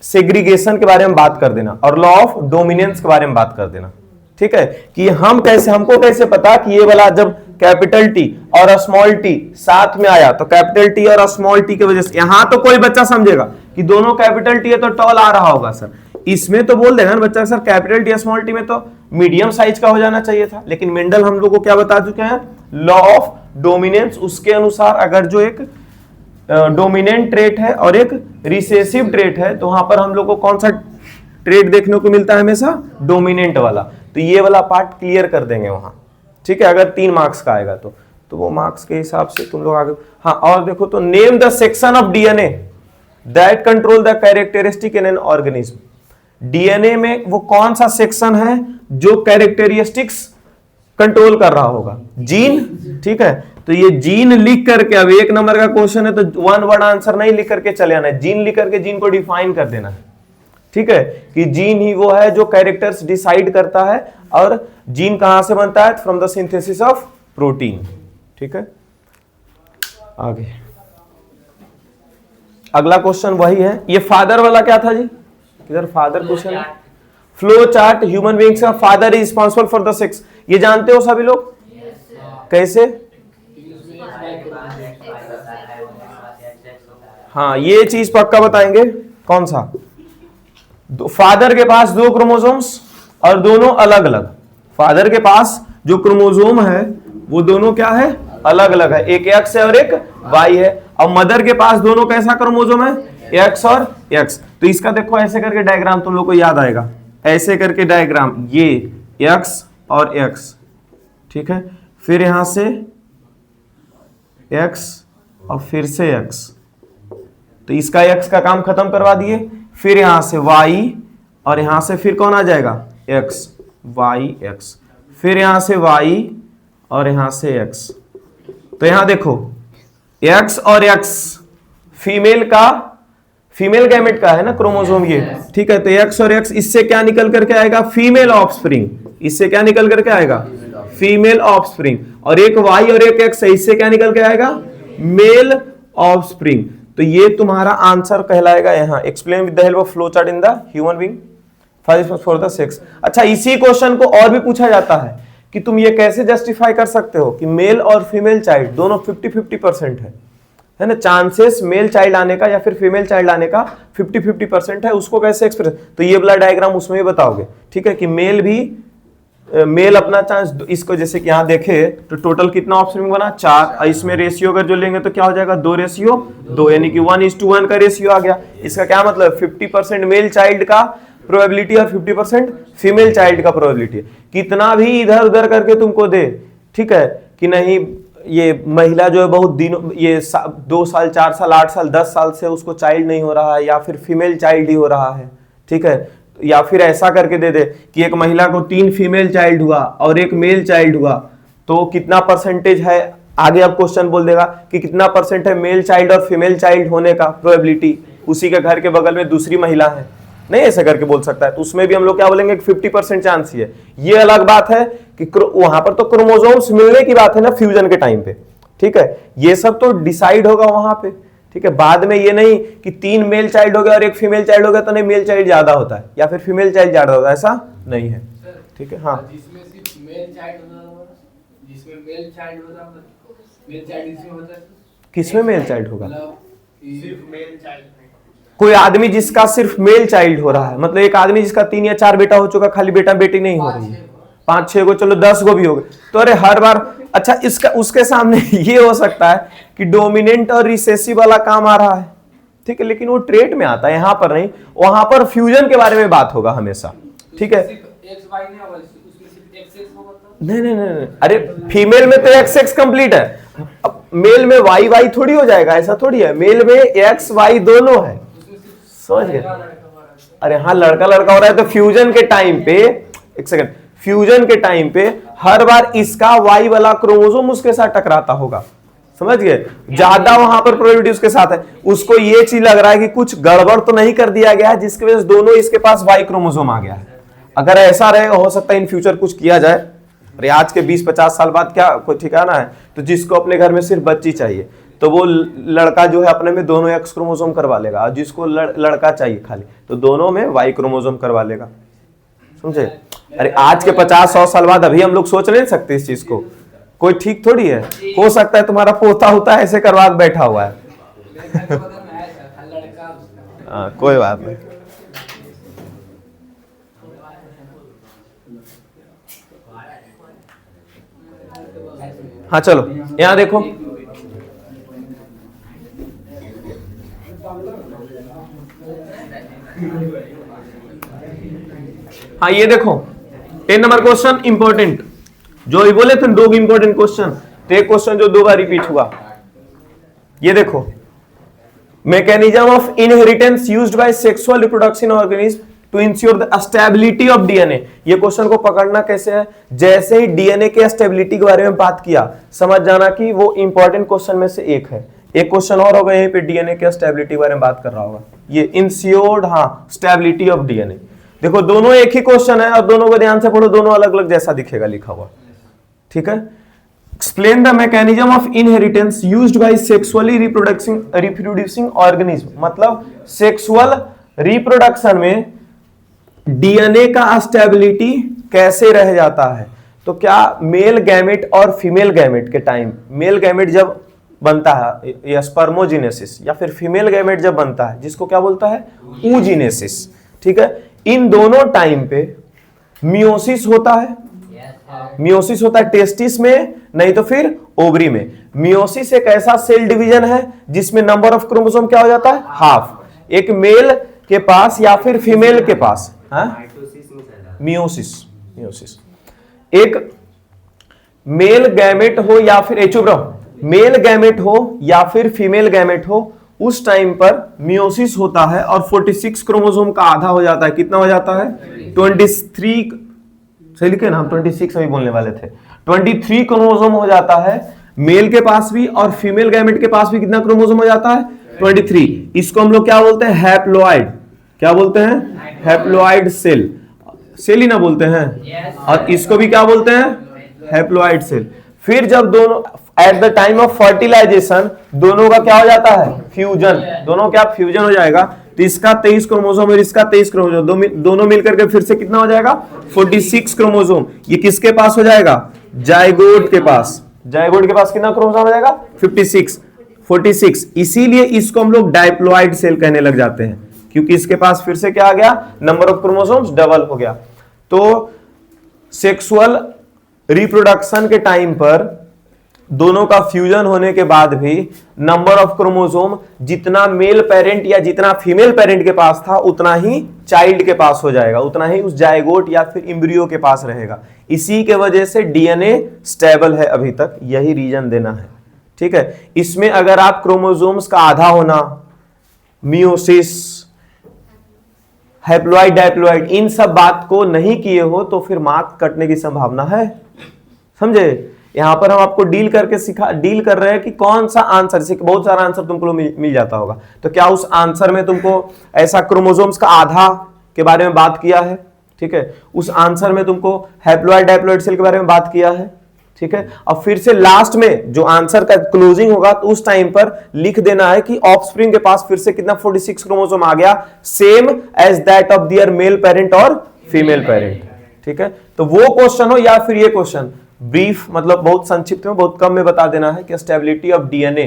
सेग्रीगेशन के बारे में बात कर देना और लॉ ऑफ डोमिनेंस के बारे में बात कर देना। ठीक है, कि हमको कैसे पता कि ये वाला जब कैपिटल टी और स्मॉल टी साथ में आया तो कैपिटल टी और स्मॉल टी की वजह से, यहां तो कोई बच्चा समझेगा कि दोनों कैपिटल टी है तो टॉल आ रहा होगा सर, इसमें तो बोल देगा ना बच्चा sir capital T small T में तो मीडियम साइज का हो जाना चाहिए था। लेकिन मेंडल हम लोग को क्या बता चुके हैं, लॉ ऑफ डोमिनेंस, उसके अनुसार अगर जो एक डोमिनेंट ट्रेट है और एक रिसेसिव ट्रेट है तो वहां पर हम लोग को कौन सा ट्रेट देखने को मिलता है, हमेशा डोमिनेंट वाला। तो ये वाला पार्ट क्लियर कर देंगे वहां। ठीक है, अगर 3 मार्क्स का आएगा तो वो मार्क्स के हिसाब से तुम लोग आगे। हाँ, और देखो तो name the section of DNA that control the characteristic in an organism. DNA में वो कौन सा सेक्शन है जो कैरेक्टरिस्टिक्स कंट्रोल कर रहा होगा, जीन। ठीक है, तो ये जीन लिख करके, अब 1 नंबर का क्वेश्चन है तो 1 वर्ड आंसर नहीं लिख करके चले आना है, जीन लिख करके जीन को डिफाइन कर देना है। ठीक है, कि जीन ही वो है जो कैरेक्टर्स डिसाइड करता है, और जीन कहां से बनता है, from the synthesis of protein. ठीक है, आगे अगला क्वेश्चन वही है, ये फादर वाला क्या था जी, किधर फादर क्वेश्चन है, फ्लो चार्ट ह्यूमन बीइंग्स का father is responsible for the sex, ये जानते हो सभी लोग? कैसे? हाँ, ये चीज पक्का बताएंगे। कौन सा? फादर के पास 2 क्रोमोसोम्स और दोनों अलग अलग, फादर के पास जो क्रोमोसोम है वो दोनों क्या है, अलग अलग है, एक एक्स है और एक वाई है। और मदर के पास दोनों कैसा क्रोमोसोम है, एक्स और एक्स। तो इसका देखो ऐसे करके डायग्राम तुम लोग को याद आएगा, ऐसे करके डायग्राम, ये एक्स और एक्स। ठीक है, फिर यहां से एक्स और फिर से एक्स, तो इसका एक्स का काम खत्म करवा दिए। फिर यहां से y और यहां से फिर कौन आ जाएगा, x, y x, फिर यहां से y और यहां से x। तो यहां देखो x और x फीमेल गैमेट का है ना क्रोमोसोम ये। ठीक है, तो x और x, इससे क्या निकल करके आएगा, फीमेल ऑफस्प्रिंग। इससे क्या निकल करके आएगा, फीमेल ऑफस्प्रिंग। और एक y और एक x है, इससे क्या निकल के आएगा, मेल ऑफस्प्रिंग। तो ये तुम्हारा आंसर कहलाएगा यहाँ, explain with the help of flow chart in the human being for the sex. अच्छा, इसी क्वेश्चन को और भी पूछा जाता है कि तुम ये कैसे जस्टिफाई कर सकते हो कि मेल और फीमेल चाइल्ड दोनों 50-50% है ना, चांसेस मेल चाइल्ड आने का या फिर फीमेल चाइल्ड आने का 50-50% है, उसको कैसे एक्सप्रेस। तो ये वाला डायग्राम उसमें ही बताओगे। ठीक है, कि मेल अपना चांस, इसको जैसे कि यहाँ देखे तो टोटल कितना ऑफस्प्रिंग बना, 4, इसमें रेशियो अगर जो लेंगे तो क्या हो जाएगा, 2:2, यानी कि 1:1 का रेशियो आ गया। इसका क्या मतलब, 50% मेल चाइल्ड का प्रोबेबिलिटी और 50% फीमेल चाइल्ड का प्रोबेबिलिटी। कितना भी इधर उधर करके तुमको दे, ठीक है, कि नहीं ये महिला जो है बहुत दिनों, ये 2 साल 4 साल 8 साल 10 साल से उसको चाइल्ड नहीं हो रहा है, या फिर फीमेल चाइल्ड ही हो रहा है। ठीक है, या फिर ऐसा करके दे दे कि एक महिला को 3 फीमेल चाइल्ड हुआ और एक मेल चाइल्ड हुआ, तो कितना परसेंटेज है, आगे अब क्वेश्चन बोल देगा कि कितना परसेंट है मेल चाइल्ड और फीमेल चाइल्ड होने का प्रोबेबिलिटी, उसी के घर के बगल में दूसरी महिला है, नहीं ऐसा करके बोल सकता है। तो उसमें भी हम लोग क्या बोलेंगे कि 50% चांस ही है। ये अलग बात है कि वहां पर तो क्रोमोसोम्स मिलने की बात है ना फ्यूजन के टाइम पे। ठीक है, ये सब तो डिसाइड होगा वहां पे। ठीक है, बाद में ये नहीं कि 3 मेल चाइल्ड हो गया और एक फीमेल चाइल्ड हो गया तो नहीं मेल चाइल्ड ज्यादा होता है या फिर फीमेल चाइल्ड ज्यादा होता है, ऐसा नहीं है। ठीक है, हाँ, जिसमें सिर्फ मेल चाइल्ड होता है, जिसमें मेल चाइल्ड होता है, मेल चाइल्ड इसमें होता है, किसमें मेल चाइल्ड होगा, सिर्फ मेल चाइल्ड। कोई आदमी जिसका सिर्फ मेल चाइल्ड हो रहा है, मतलब एक आदमी जिसका 3 या 4 बेटा हो चुका, खाली बेटा बेटी नहीं हो रही है, 5-6 को, चलो 10 को भी हो गए, तो अरे हर बार। अच्छा, इसका उसके सामने ये हो सकता है कि डोमिनेंट और रिसेसिव वाला काम आ रहा है। ठीक है, लेकिन वो ट्रेट में आता है, यहां पर नहीं, वहां पर फ्यूजन के बारे में बात होगा हमेशा। ठीक है, नहीं नहीं नहीं, अरे फीमेल में तो एक्स एक्स कंप्लीट है, अब मेल में वाई वाई थोड़ी हो जाएगा, ऐसा थोड़ी है, मेल में एक्स वाई दोनों है, समझ गए। अरे हाँ, लड़का लड़का हो रहा है तो फ्यूजन के टाइम पे, एक सेकंड, फ्यूजन के टाइम पे हर बार इसका वाई वाला क्रोमोसोम उसके साथ टकराता होगा, समझ गए, ज्यादा वहां पर प्रोबेबिलिटी उसके साथ है। उसको ये चीज लग रहा है कि कुछ गड़बड़ तो नहीं कर दिया गया है जिसकी वजह से दोनों इसके पास वाई क्रोमोसोम आ गया है। अगर ऐसा रहेगा, हो सकता है इन फ्यूचर कुछ किया जाए। अरे आज के 20-50 साल बाद क्या कोई ठिकाना है। तो जिसको अपने घर में सिर्फ बच्ची चाहिए तो वो लड़का जो है अपने में दोनों एक्स क्रोमोसोम करवा लेगा, और जिसको लड़का चाहिए खाली तो दोनों में वाई क्रोमोसोम करवा लेगा। समझे? अरे आज के 50-100 साल बाद अभी हम लोग सोच नहीं सकते इस चीज को, कोई ठीक थोड़ी है। हो सकता है तुम्हारा पोता होता है ऐसे करवा के बैठा हुआ है। कोई बात नहीं। हाँ चलो यहां देखो, हाँ ये देखो 10 नंबर क्वेश्चन इंपॉर्टेंट, जो ये बोले थे 2 इंपॉर्टेंट क्वेश्चन, तो एक क्वेश्चन जो 2 बार रिपीट हुआ। ये देखो, mechanism of inheritance used by sexual reproduction organism to ensure the stability of DNA. ये क्वेश्चन को पकड़ना कैसे है, जैसे ही डीएनए के स्टेबिलिटी के बारे में बात किया समझ जाना कि वो इंपॉर्टेंट क्वेश्चन में से एक है। एक क्वेश्चन और होगा यहीं पे डीएनए के स्टेबिलिटी के बारे में बात कर रहा होगा, ये इंश्योर्ड, हाँ स्टेबिलिटी ऑफ डीएनए। देखो दोनों एक ही क्वेश्चन है और दोनों को ध्यान से पढ़ो, दोनों अलग अलग जैसा दिखेगा लिखा हुआ, ठीक है। Explain the mechanism of inheritance used bye sexually reproducing organism. मतलब सेक्सुअल रिप्रोडक्शन में डीएनए का स्टेबिलिटी कैसे रह जाता है। तो क्या मेल गैमेट और फीमेल गैमेट के टाइम, मेल गैमेट जब बनता है या स्पर्मोजेनेसिस, या फिर फीमेल गैमेट जब बनता है जिसको क्या बोलता है, oogenesis, ठीक है। इन दोनों टाइम पे मियोसिस होता है, मियोसिस होता है टेस्टिस में, नहीं तो फिर ओवरी में। मियोसिस एक ऐसा सेल डिवीजन है जिसमें नंबर ऑफ क्रोमोसोम क्या हो जाता है, हाफ, एक मेल के पास या फिर फीमेल के पास। मियोसिस, मियोसिस एक मेल गैमेट हो या फिर मेल गैमेट हो या फिर फीमेल गैमेट हो, उस टाइम पर मियोसिस होता है और 46 क्रोमोसोम का आधा हो जाता है। कितना हो जाता है, 23, सही लिखे ना, हम 26 अभी बोलने वाले थे, 23 क्रोमोसोम हो जाता है मेल के पास भी, और फीमेल गैमेट के पास भी कितना क्रोमोसोम हो जाता है, 23। इसको हम लोग क्या बोलते हैं, हैप्लॉइड। क्या बोलते हैं, हैप्लॉइड सेल, सेल ही ना बोलते हैं। और इसको भी क्या बोलते हैं, हैप्लॉइड सेल। फिर जब दोनों at the time of fertilization दोनों का क्या हो जाता है, फ्यूजन, दोनों क्या फ्यूजन हो जाएगा, तो इसका 23 क्रोमोसोम और इसका 23 क्रोमोसोम, दोनों मिलकर के फिर से कितना हो जाएगा, 46 क्रोमोसोम। ये किसके पास हो जाएगा, जायगोट के पास। जायगोट के पास कितना क्रोमोसोम हो जाएगा, 46। इसीलिए इसको हम लोग डायप्लॉइड सेल कहने लग जाते हैं, क्योंकि इसके पास फिर से क्या आ गया, नंबर ऑफ क्रोमोसोम्स डबल हो गया। तो सेक्सुअल रिप्रोडक्शन के टाइम पर दोनों का फ्यूजन होने के बाद भी नंबर ऑफ क्रोमोसोम जितना मेल पेरेंट या जितना फीमेल पेरेंट के पास था उतना ही चाइल्ड के पास हो जाएगा, उतना ही उस जायगोट या फिर एम्ब्रियो के पास रहेगा। इसी के वजह से डीएनए स्टेबल है अभी तक, यही रीजन देना है, ठीक है। इसमें अगर आप क्रोमोसोम्स का आधा होना, मियोसिस, हैप्लॉइड, डायप्लॉइड, इन सब बात को नहीं किए हो तो फिर मार्क कटने की संभावना है, समझे। यहां पर हम आपको डील कर रहे हैं कि कौन सा आंसर, जैसे बहुत सारा आंसर तुमको मिल जाता होगा, तो क्या उस आंसर में तुमको ऐसा क्रोमोसोम्स का आधा के बारे में बात किया है, ठीक है। उस आंसर में तुमको हैप्लॉइड डायप्लॉइड सेल के बारे में बात किया है, ठीक है। अब फिर से लास्ट में जो आंसर का क्लोजिंग होगा तो उस टाइम पर लिख देना है कि ऑफस्प्रिंग के पास फिर से कितना 46 क्रोमोसोम आ गया, same as that of their male parent और फीमेल पेरेंट, ठीक है। तो वो क्वेश्चन हो या फिर ये क्वेश्चन, ब्रीफ मतलब बहुत संक्षिप्त में, बहुत कम में बता देना है कि stability of DNA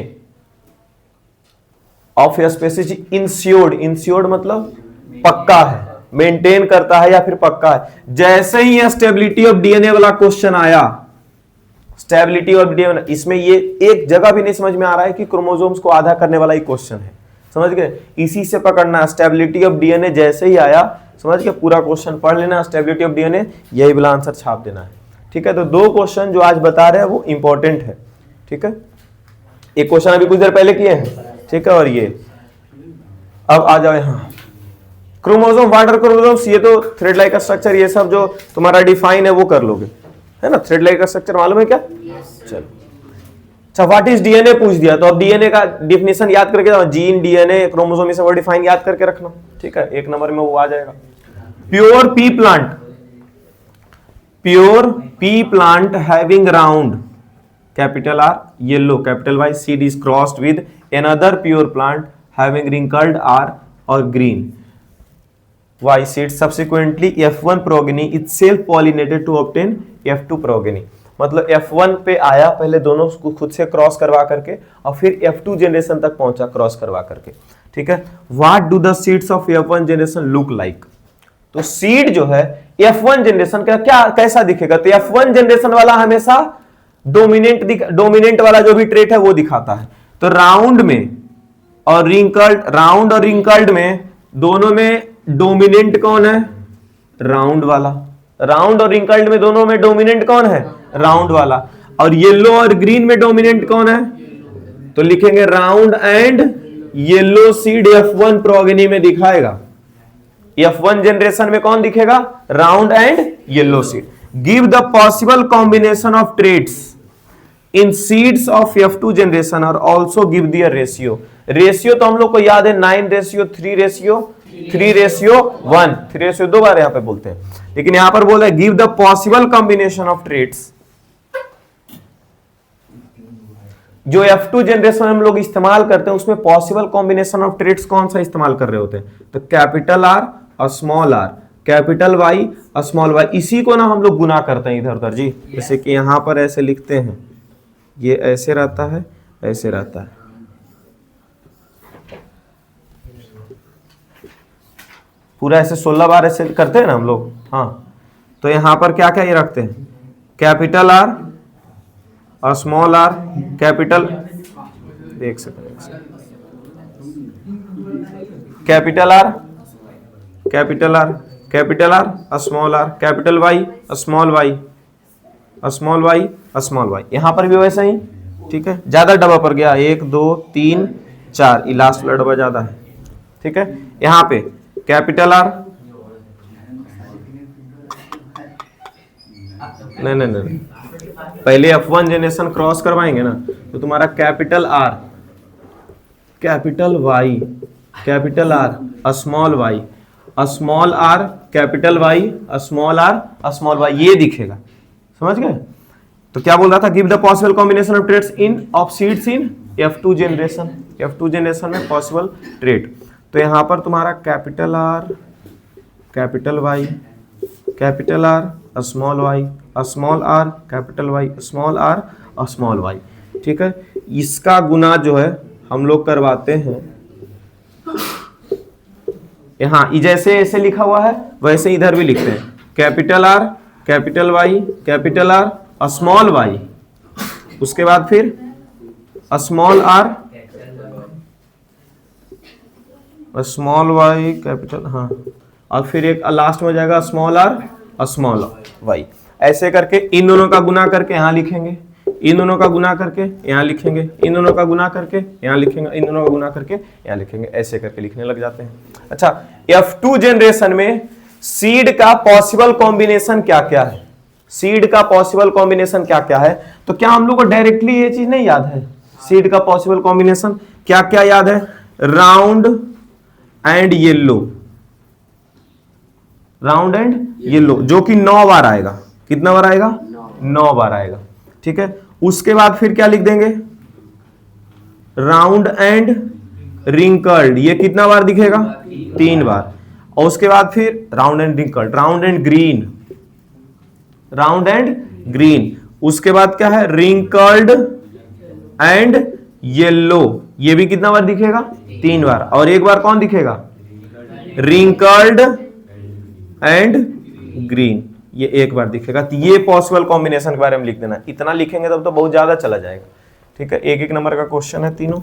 of A species insured, insured मतलब पक्का है, मेंटेन करता है या फिर पक्का है। जैसे ही ये स्टेबिलिटी ऑफ डीएनए वाला क्वेश्चन आया, स्टेबिलिटी ऑफ डीएनए, इसमें ये एक जगह भी नहीं समझ में आ रहा है कि क्रोमोसोम्स को आधा करने वाला ही क्वेश्चन है, समझ गए। इसी से पकड़ना है, स्टेबिलिटी ऑफ डीएनए जैसे ही आया समझ गए, पूरा क्वेश्चन पढ़ लेना, स्टेबिलिटी ऑफ डीएनए यही वाला आंसर छाप देना है, ठीक है। तो 2 क्वेश्चन जो आज बता रहे हैं वो इंपॉर्टेंट है, ठीक है। एक क्वेश्चन अभी कुछ देर पहले किए हैं, ठीक है। और ये अब आ जाओ यहाँ, क्रोमोसोम, वाटर क्रोमोसोम्स, ये तो थ्रेड लाइक स्ट्रक्चर, ये सब जो तुम्हारा डिफाइन है वो कर लोगे, है ना। थ्रेड लाइक स्ट्रक्चर मालूम है क्या, चलो। अच्छा, व्हाट इज डीएनए पूछ दिया, तो अब डीएनए का डिफिनेशन याद करके जाओ, जीन, डीएनए, क्रोमोसोम, ये सब डिफाइन याद करके रखना, ठीक है। 1 नंबर में वो आ जाएगा। Pure pea plant, pure pea plant having round capital R yellow capital Y seed is crossed with another pure plant having wrinkled R or green Y seed subsequently F1 progeny itself pollinated to obtain F2 progeny। मतलब F1 पे आया पहले दोनों को खुद से cross करवा करके और फिर F2 जनरेशन तक पहुंचा क्रॉस करवा करके, ठीक है। What do the seeds of F1 generation look like? तो सीड जो है F1 जनरेशन का क्या कैसा दिखेगा? तो F1 जनरेशन वाला हमेशा डोमिनेंट वाला जो भी ट्रेट है वो दिखाता है। तो राउंड और रिंकल्ड में दोनों में डोमिनेंट कौन है? राउंड वाला। राउंड और रिंकल्ड में दोनों में डोमिनेंट कौन है? राउंड वाला। और येलो और ग्रीन में डोमिनेंट कौन है? तो लिखेंगे round and yellow seed F1 progeny में दिखाएगा। F1 जनरेशन में कौन दिखेगा? Round and yellow seed. Give the possible combination of traits in seeds of F2 generation और ऑल्सो गिव दियर रेशियो। रेशियो तो हम लोग को याद है 9:3:1 3:2 दो बार यहां पे बोलते हैं, लेकिन यहां पर बोल रहे give the possible combination of traits. जो F2 जनरेशन हम लोग इस्तेमाल करते हैं उसमें पॉसिबल कॉम्बिनेशन ऑफ ट्रेट्स कौन सा इस्तेमाल कर रहे होते हैं? तो कैपिटल आर और स्मॉल आर, कैपिटल वाई और स्मॉल वाई। इसी को ना हम लोग गुना करते हैं इधर उधर जी। जैसे कि यहां पर ऐसे लिखते हैं, ये ऐसे रहता है, ऐसे रहता है। पूरा ऐसे 16 बार ऐसे करते हैं ना हम लोग। हाँ, तो यहां पर क्या क्या ये रखते हैं? कैपिटल आर और स्मॉल आर, कैपिटल देख सकते हैं, कैपिटल आर और स्मॉल आर, कैपिटल वाई और स्मॉल वाई और स्मॉल वाई और स्मॉल वाई। यहां पर भी वैसा ही, ठीक है। ज्यादा डब्बा पर गया, 1 2 3 4, ये लास्ट वाला डब्बा ज्यादा है, ठीक है। यहां पे कैपिटल आर, नहीं, पहले F1 जनरेशन क्रॉस करवाएंगे ना, तो तुम्हारा capital R, capital Y, capital R और small Y, small R, capital Y, small R, small Y, ये दिखेगा। समझ गए? तो क्या बोल रहा था? Give the possible combination of traits in of seeds in F2 generation. F2 generation में पॉसिबल ट्रेट, तो यहां पर तुम्हारा capital R, capital Y, capital R, small Y, small R, capital Y, small R और स्मॉल वाई, ठीक है। इसका गुना जो है हम लोग करवाते हैं यहां, जैसे ऐसे लिखा हुआ है वैसे इधर भी लिखते हैं। Capital R, capital Y, capital R, small Y, उसके बाद फिर small R, small Y, capital, हाँ, और फिर एक लास्ट में जाएगा स्मॉल आर और स्मॉल वाई। ऐसे करके इन दोनों का गुना करके यहां लिखेंगे, इन दोनों का गुना करके यहां लिखेंगे, इन दोनों का गुना करके यहां लिखेंगे, इन दोनों का गुना करके यहां लिखेंगे। ऐसे करके लिखने लग जाते हैं। अच्छा, F2 जनरेशन में सीड का पॉसिबल कॉम्बिनेशन क्या क्या है? सीड का पॉसिबल कॉम्बिनेशन क्या क्या है? तो क्या हम लोग को डायरेक्टली ये चीज नहीं याद है? सीड का पॉसिबल कॉम्बिनेशन क्या क्या याद है? Round and yellow, round and yellow, जो कि 9 बार आएगा। कितना बार आएगा? 9 बार आएगा, ठीक है। उसके बाद फिर क्या लिख देंगे? राउंड एंड रिंकल्ड, ये कितना बार दिखेगा? 3 बार। और उसके बाद फिर round and wrinkled, round and green, round and green. उसके बाद क्या है? रिंकल्ड एंड येलो, ये भी कितना बार दिखेगा? 3 बार। और एक बार कौन दिखेगा? रिंकल्ड एंड ग्रीन, ये एक बार दिखेगा। तो ये पॉसिबल कॉम्बिनेशन के बारे में लिख देना। इतना लिखेंगे तब तो बहुत ज्यादा चला जाएगा, ठीक है। 1-1 नंबर का क्वेश्चन है तीनों।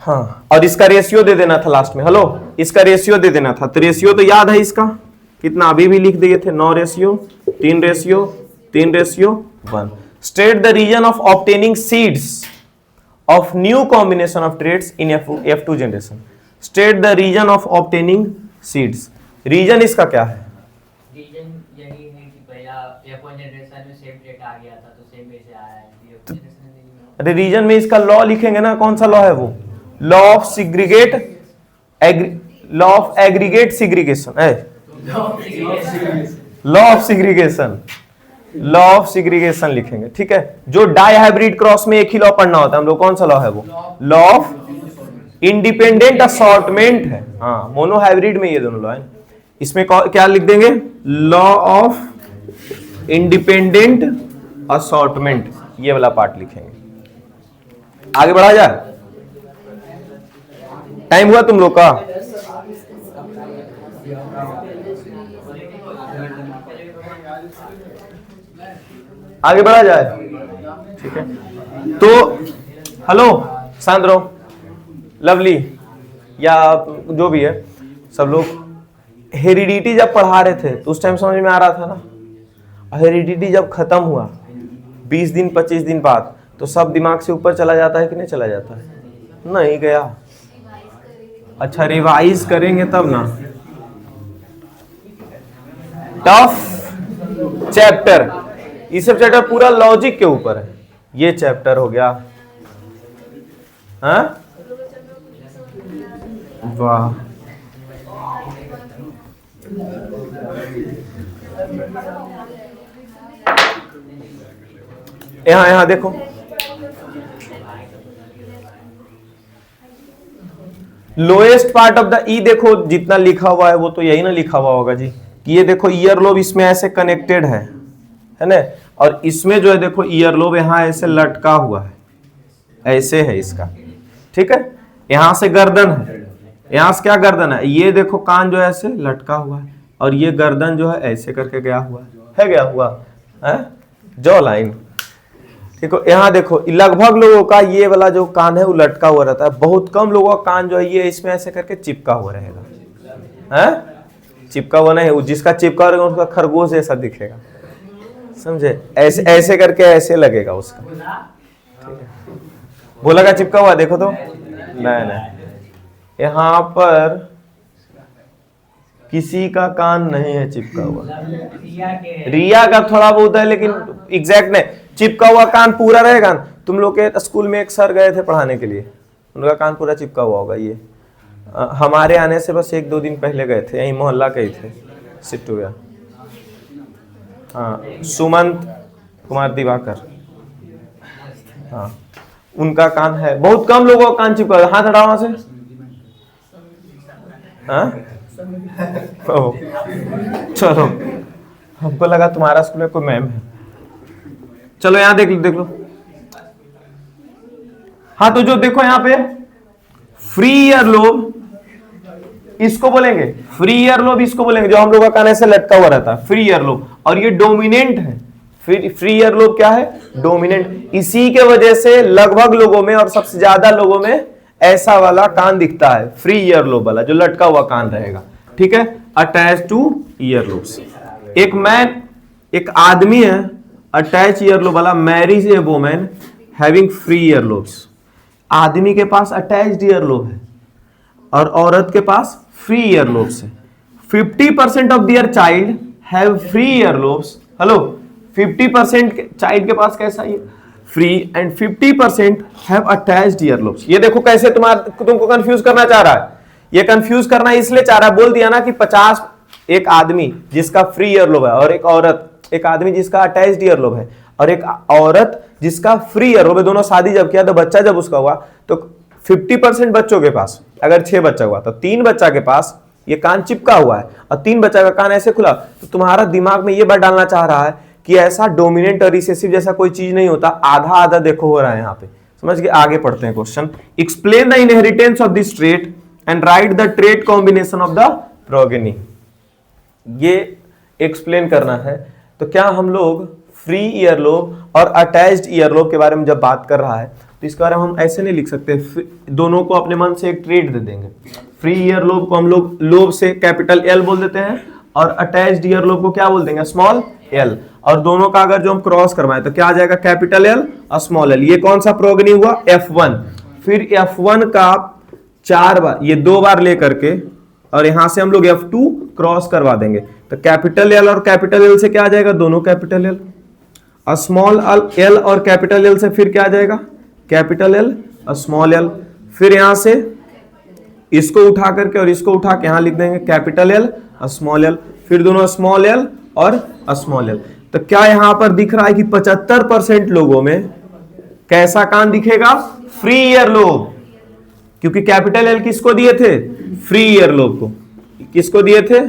हाँ, और इसका रेशियो दे देना था लास्ट में। हेलो, इसका रेशियो दे देना था। तो रेशियो तो याद है इसका कितना, अभी भी लिख दिए थे, 9:3:1। State the reason of obtaining seeds of new combination of traits in F2 generation. State the region of obtaining seeds. Region इसका क्या है? रीजन यही है कि पहला F1 जनरेशन में सेम डेट आ गया था, तो सेम में से आया है। अरे रीजन में इसका लॉ लिखेंगे ना, कौन सा लॉ है वो? Law of segregate law of aggregate segregation है, law of segregation, law of segregation लिखेंगे, ठीक है। जो डाई हाइब्रिड क्रॉस में एक ही लॉ पढ़ना होता है हम लोग, कौन सा लॉ है वो? लॉ ऑफ इंडिपेंडेंट असॉर्टमेंट है। हाँ, मोनो हाइब्रिड में ये दोनों लॉ है। इसमें क्या लिख देंगे? लॉ ऑफ इंडिपेंडेंट असॉर्टमेंट, ये वाला पार्ट लिखेंगे। आगे बढ़ा जाए, टाइम हुआ तुम लोग का? आगे बढ़ा जाए, ठीक है। तो हेलो, शांत रहो, लवली या जो भी है सब लोग, हेरिडिटी जब पढ़ा रहे थे तो उस टाइम समझ में आ रहा था ना। हेरिडिटी जब खत्म हुआ 20 दिन 25 दिन बाद, तो सब दिमाग से ऊपर चला जाता है कि नहीं चला जाता है? नहीं गया। अच्छा, रिवाइज करेंगे तब ना। टफ चैप्टर, ये सब चैप्टर पूरा लॉजिक के ऊपर है। ये चैप्टर हो गया, हाँ वाह, यहां देखो, लोएस्ट पार्ट ऑफ द ई देखो, जितना लिखा हुआ है वो तो यही ना लिखा हुआ होगा जी, कि ये देखो ईयर लोब इसमें ऐसे कनेक्टेड है ना, और इसमें जो है देखो ईयर लोब यहां ऐसे लटका हुआ है, ऐसे है इसका, ठीक है। यहां से गर्दन है, यहां से क्या गर्दन है, ये देखो कान जो है ऐसे लटका हुआ है, और ये गर्दन जो है ऐसे करके गया हुआ है गया हुआ है, जॉ लाइन। देखो यहाँ देखो, लगभग लोगों का ये वाला जो कान है वो लटका हुआ रहता है, बहुत कम लोगों का कान जो है ये इसमें ऐसे करके चिपका हुआ रहेगा, है चिपका हुआ नहीं, जिसका चिपका रहेगा उसका खरगोश जैसा दिखेगा, समझे, ऐसे ऐसे करके ऐसे लगेगा उसका, ठीक है। बोला का चिपका हुआ देखो तो, नहीं, यहाँ पर किसी का कान नहीं है चिपका हुआ, रिया का थोड़ा बहुत है लेकिन एग्जैक्ट नहीं। चिपका हुआ कान पूरा रहेगा। तुम लोग के स्कूल में एक सर गए थे पढ़ाने के लिए, उनका कान पूरा चिपका हुआ होगा। ये हमारे आने से बस 1-2 दिन पहले गए थे, यही मोहल्ला के ही थे, शिफ्ट हुआ। हाँ, सुमंत कुमार दिवाकर, हाँ उनका कान है। बहुत कम लोगों का कान चिपका, हाथ हटाओ वहां से। हाँ चलो, हमको लगा तुम्हारा स्कूल में कोई मैम है। चलो यहाँ देख लो। हाँ, तो जो देखो यहाँ पे फ्री ईयर लोब इसको बोलेंगे, फ्री ईयर लोब इसको बोलेंगे, जो हम लोग का कान ऐसे लटका हुआ रहता है, फ्री ईयर लोब। और ये डोमिनेंट है, फ्री ईयर लोब क्या है? डोमिनेंट। इसी के वजह से लगभग लोगों में और सबसे ज्यादा लोगों में ऐसा वाला कान दिखता है, फ्री ईयर लोब वाला, जो लटका हुआ कान रहेगा, ठीक है, अटैच टू ईयर लोब्स। एक आदमी है अटैच ईयर लोब वाला, marriage a woman having free ear lobes. आदमी के पास अटैच्ड ईयर लोब है और औरत के पास फ्री ईयर लोब्स है। 50% of their child have free ear lobes. Hello, 50% child के पास कैसा है? Free, and 50% have attached ear lobes. ये देखो कैसे तुमको कंफ्यूज करना चाह रहा है। ये कंफ्यूज करना इसलिए चाह रहा है, बोल दिया ना कि 50 एक आदमी जिसका फ्री ईयर लोब है और एक औरत, एक आदमी जिसका अटैच्ड ईयर लोब है और एक औरत जिसका फ्री ईयर लोब है। दोनों शादी जब किया तो बच्चा जब उसका हुआ तो 50% बच्चों के पास, अगर 6 बच्चा हुआ तो 3 बच्चा के पास ये कान चिपका हुआ है और 3 बच्चा का कान ऐसे खुला। तो तुम्हारा दिमाग में ये बात डालना चाह रहा है कि ऐसा डोमिनेंट और रिसेसिव जैसा कोई चीज नहीं होता, आधा आधा देखो हो रहा है यहाँ पे। समझ के आगे पढ़ते हैं question. Explain the inheritance of this trait and write the trait combination of the progeny. ये एक्सप्लेन करना है। तो क्या हम लोग फ्री ईयर लोब और अटैच्ड ईयर लोब के बारे में जब बात कर रहा है तो इसके बारे में हम ऐसे नहीं लिख सकते, दोनों को अपने मन से एक ट्रेट दे देंगे। फ्री ईयर लोब को हम लोग लोब से कैपिटल एल बोल देते हैं और अटैच्ड ईयर लोब को क्या बोल देंगे? Small L. और दोनों का अगर जो हम क्रॉस करवाएं तो क्या आ जाएगा? कैपिटल एल और स्मॉल एल। ये कौन सा प्रोगनी हुआ? F1। फिर F1 का 4 बार, ये 2 बार लेकर के और यहां से हम लोग F2 क्रॉस करवा देंगे तो कैपिटल एल और कैपिटल एल से क्या आ जाएगा? दोनों कैपिटल एल। और स्मॉल एल और कैपिटल एल से फिर क्या आ जाएगा? कैपिटल एल और स्मॉल एल। फिर यहां से इसको उठा करके और इसको उठा के यहां लिख देंगे कैपिटल एल स्मॉल एल, फिर दोनों स्मॉल एल और स्मॉल एल। तो क्या यहां पर दिख रहा है कि 75% लोगों में कैसा कान दिखेगा? फ्री ईयर लोब, क्योंकि कैपिटल एल किसको दिए थे? फ्री ईयर लोब को। किसको दिए थे?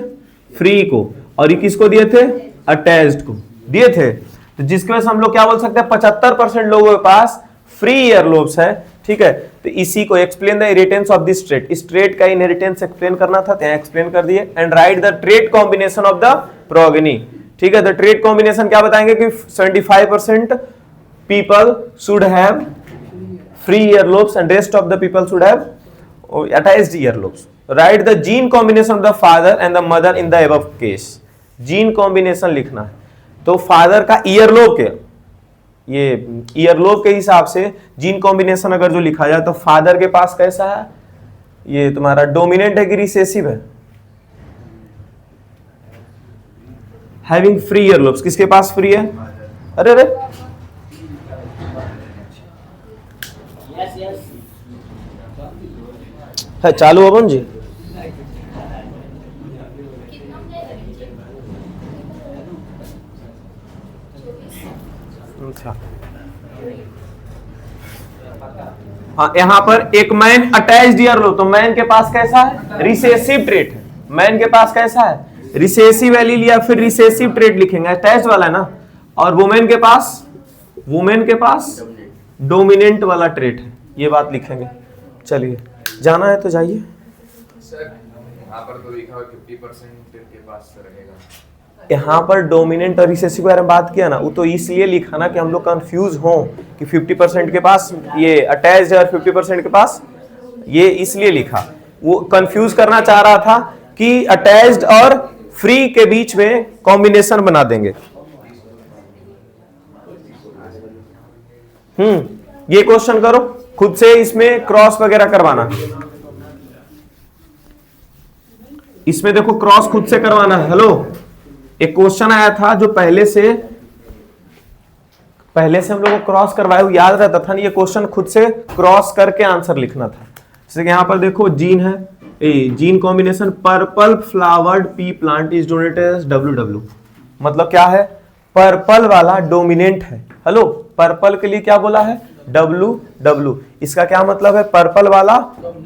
फ्री को। और ये किसको दिए थे? अटैच्ड को दिए थे। तो जिसकी वजह से हम लोग क्या बोल सकते हैं? 75% लोगों के पास फ्री ईयर लोब्स है। ठीक है, तो इसी को explain the inheritance of this trait, इस ट्रेट का इनहेरिटेंस एक्सप्लेन करना था, तो यहां एक्सप्लेन कर दिए। And write the trait combination of the progeny. ठीक है, द ट्रेट कॉम्बिनेशन क्या बताएंगे कि 75% people should have free ear lobes and rest of the people should have attached ear lobes. Write the gene combination of the father and the mother in the above case. Gene combination लिखना है, तो father का year lobe के, ये year lobe के हिसाब से gene combination अगर जो लिखा जाए तो फादर के पास कैसा है? ये तुम्हारा डोमिनेंट है कि रिसेसिव है? हैविंग फ्री ईयर लोब्स, किसके पास फ्री है? अरे अरे यस यस है चालू अबन जी। अच्छा, हाँ, यहां पर एक मैन अटैच्ड ईयर लोब, तो मैन के पास कैसा है? रिसेसिव ट्रेट है। मैन के पास कैसा है? रिसेसिव एलील या फिर रिसेसिव ट्रेट लिखेंगे, अटैच्ड वाला है ना। और वुमेन के पास डोमिनेंट वाला ट्रेट है, ये बात लिखेंगे। चलिए, जाना है तो जाइए। सर यहाँ पर तो लिखा हुआ 50% के पास रहेगा। यहाँ पर डोमिनेंट और रिसेसिव के बारे में बात किया ना, वो तो इसलिए लिखा ना कि हम लोग कंफ्यूज हो कि 50% के पास ये अटैच्ड है और 50% के पास ये, इसलिए लिखा। वो कंफ्यूज करना चाह रहा था कि अटैच्ड और फ्री के बीच में कॉम्बिनेशन बना देंगे। ये क्वेश्चन करो खुद से, इसमें क्रॉस वगैरह करवाना, इसमें देखो क्रॉस खुद से करवाना है। हेलो, एक क्वेश्चन आया था जो पहले से हम लोगों को क्रॉस करवाए हुए याद रहता था नहीं, ये क्वेश्चन खुद से क्रॉस करके आंसर लिखना था। जैसे यहां पर देखो जीन है, gene combination purple flowered pea plant is donated as WW। मतलब क्या है? पर्पल वाला डोमिनेंट है। हेलो, पर्पल के लिए क्या बोला है? WW। इसका क्या मतलब है? पर्पल वाला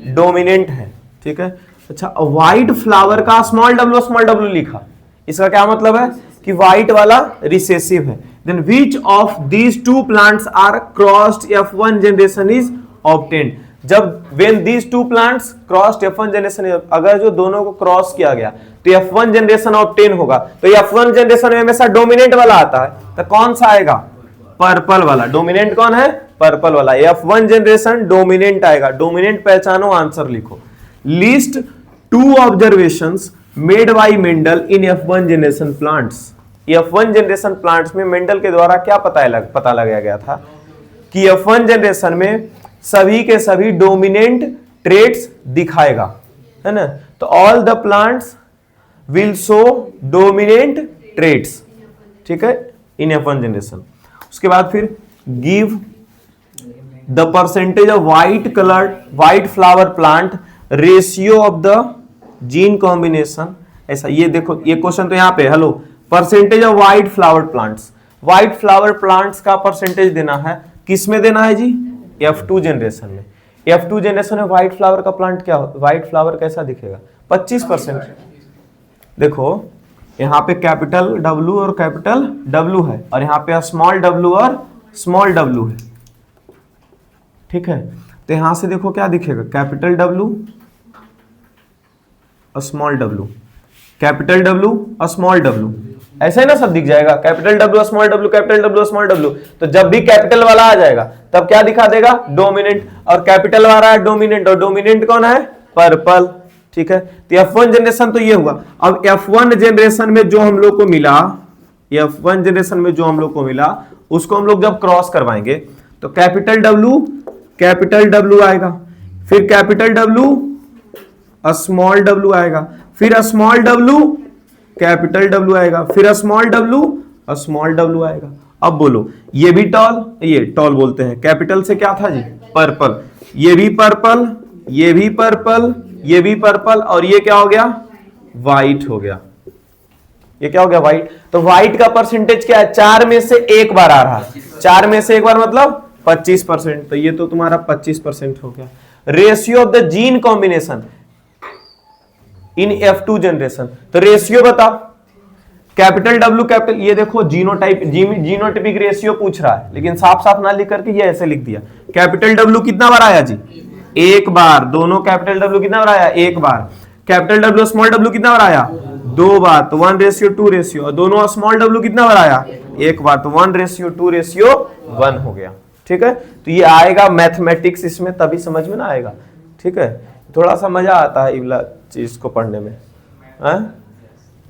डोमिनेंट है। ठीक है, अच्छा, व्हाइट फ्लावर का स्मॉल w लिखा, इसका क्या मतलब है? कि व्हाइट वाला रिसेसिव है। Then which of these two plants are crossed F1 generation is obtained. जब when these two plants crossed F1 generation, अगर जो दोनों को क्रॉस किया गया तो F1 जनरेशन ऑब्टेन होगा। तो F1 जनरेशन में हमेशा डोमिनेंट वाला आता है, तो कौन सा आएगा? पर्पल वाला। डोमिनेंट कौन है? पर्पल वाला। F1 जनरेशन डोमिनेंट आएगा। डोमिनेंट पहचानो, आंसर लिखो। List 2 observations made by Mendel in F1 generation plants. F1 generation plants में मेंडल के द्वारा क्या पता लगाया गया था कि F1 जनरेशन में सभी के सभी डोमिनेंट ट्रेट्स दिखाएगा, है ना। तो all the plants will show dominant traits, ठीक है, इन F1 जनरेशन। उसके बाद फिर give the percentage of white flower plant ratio of the gene combination. ऐसा, ये देखो, ये क्वेश्चन तो यहां पे, hello, percentage of white flower plants का परसेंटेज देना है। किस में देना है जी? F2 जनरेशन में। F2 जनरेशन में व्हाइट फ्लावर का प्लांट क्या हो, व्हाइट फ्लावर कैसा दिखेगा? 25%। देखो यहाँ पे कैपिटल W और कैपिटल W है, और यहाँ पे स्मॉल w और स्मॉल w है, ठीक है। तो यहां से देखो क्या दिखेगा, कैपिटल W और स्मॉल w, कैपिटल W और स्मॉल w, ऐसे ही ना सब दिख जाएगा, कैपिटल W और स्मॉल w, कैपिटल W और स्मॉल w। तो जब भी कैपिटल वाला आ जाएगा तब क्या दिखा देगा? डोमिनेंट। और कैपिटल वाला है डोमिनेंट, और डोमिनेंट कौन है? पर्पल, ठीक है। तो F1 जनरेशन तो ये हुआ। अब F1 जनरेशन में जो हम लोग को मिला, F1 जनरेशन में जो हम लोग को मिला, उसको हम लोग जब क्रॉस करवाएंगे तो कैपिटल W आएगा, फिर कैपिटल W स्मॉल w आएगा, फिर स्मॉल w कैपिटल W आएगा, फिर स्मॉल w स्मॉल w आएगा। अब बोलो, ये भी टॉल, ये टॉल बोलते हैं। कैपिटल से क्या था जी? पर्पल। ये भी पर्पल, ये भी पर्पल, ये भी पर्पल, और ये क्या हो गया, व्हाइट हो गया। ये क्या हो गया, व्हाइट। तो व्हाइट का परसेंटेज क्या है, 4 में से एक बार आ रहा है। 4 में से एक बार मतलब 25%। तो ये तो तुम्हारा 25% हो गया। Ratio of the gene combination in F2 generation. तो रेशियो बताओ, कैपिटल W कैपिटल, ये देखो जीनोटाइप जीनोटाइपिक रेशियो पूछ रहा है, लेकिन साफ साफ ना लिख करके ये ऐसे लिख दिया। कैपिटल W कितना बार आया जी, एक बार। दोनों कैपिटल W कितना बार आया, एक बार। कैपिटल W स्मॉल w कितना बार आया, 2 बार। तो 1:2 रेशियो। दोनों स्मॉल w कितना बार आया, एक बार। तो 1:2:1 हो गया। ठीक है, तो ये आएगा मैथमेटिक्स इसमें, तभी समझ में ना आएगा। ठीक है, थोड़ा सा मजा आता है इवला चीज को पढ़ने में।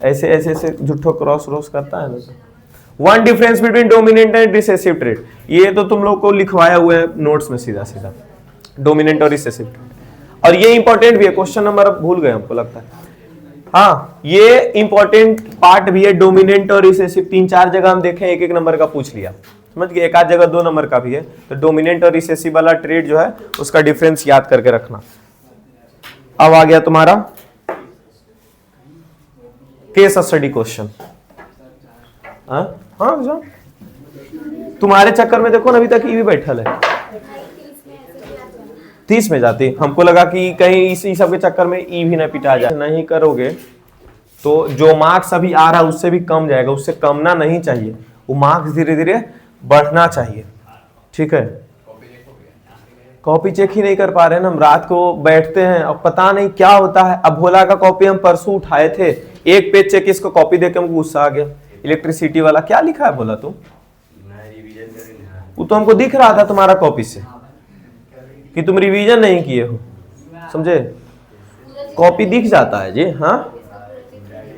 ऐसे ऐसे ऐसे झूठो क्रॉस रोस करता है ना। One difference between dominant and recessive trait, ये तो तुम लोग को लिखवाया हुआ है नोट्स में सीधा सीधा, डोमिनेंट और रिसेसिव ट्रेट। और ये इंपॉर्टेंट भी है, क्वेश्चन नंबर अब भूल गए हमको लगता है। हाँ, ये इंपॉर्टेंट पार्ट भी है, डोमिनेंट और रिसेसिव 3-4 जगह हम देखें, एक नंबर का पूछ लिया, समझ गए। एक आध जगह 2 नंबर का भी है। तो डोमिनेंट और रिसेसिव वाला ट्रेट जो है उसका डिफरेंस याद करके रखना। अब आ गया तुम्हारा केस स्टडी क्वेश्चन। हाँ, तुम्हारे चक्कर में देखो ना अभी तक ई भी बैठल है, 30 में जाती। हमको लगा कि कहीं इसी सब के चक्कर में ई भी ना पिटा जाए। नहीं करोगे तो जो मार्क्स अभी आ रहा है उससे भी कम जाएगा, उससे कमना नहीं चाहिए, वो मार्क्स धीरे धीरे बढ़ना चाहिए। ठीक है, कॉपी चेक ही नहीं कर पा रहे हैं ना हम, रात को बैठते हैं और पता नहीं क्या होता है। अब भोला का कॉपी हम परसों उठाए थे, एक पेज चेक इसको कॉपी देके हमको गुस्सा आ गया। इलेक्ट्रिसिटी वाला क्या लिखा है बोला, तुम वो तो हमको दिख रहा था तुम्हारा कॉपी से कि तुम रिवीजन नहीं किए हो, समझे। कॉपी दिख जाता है जी। हाँ,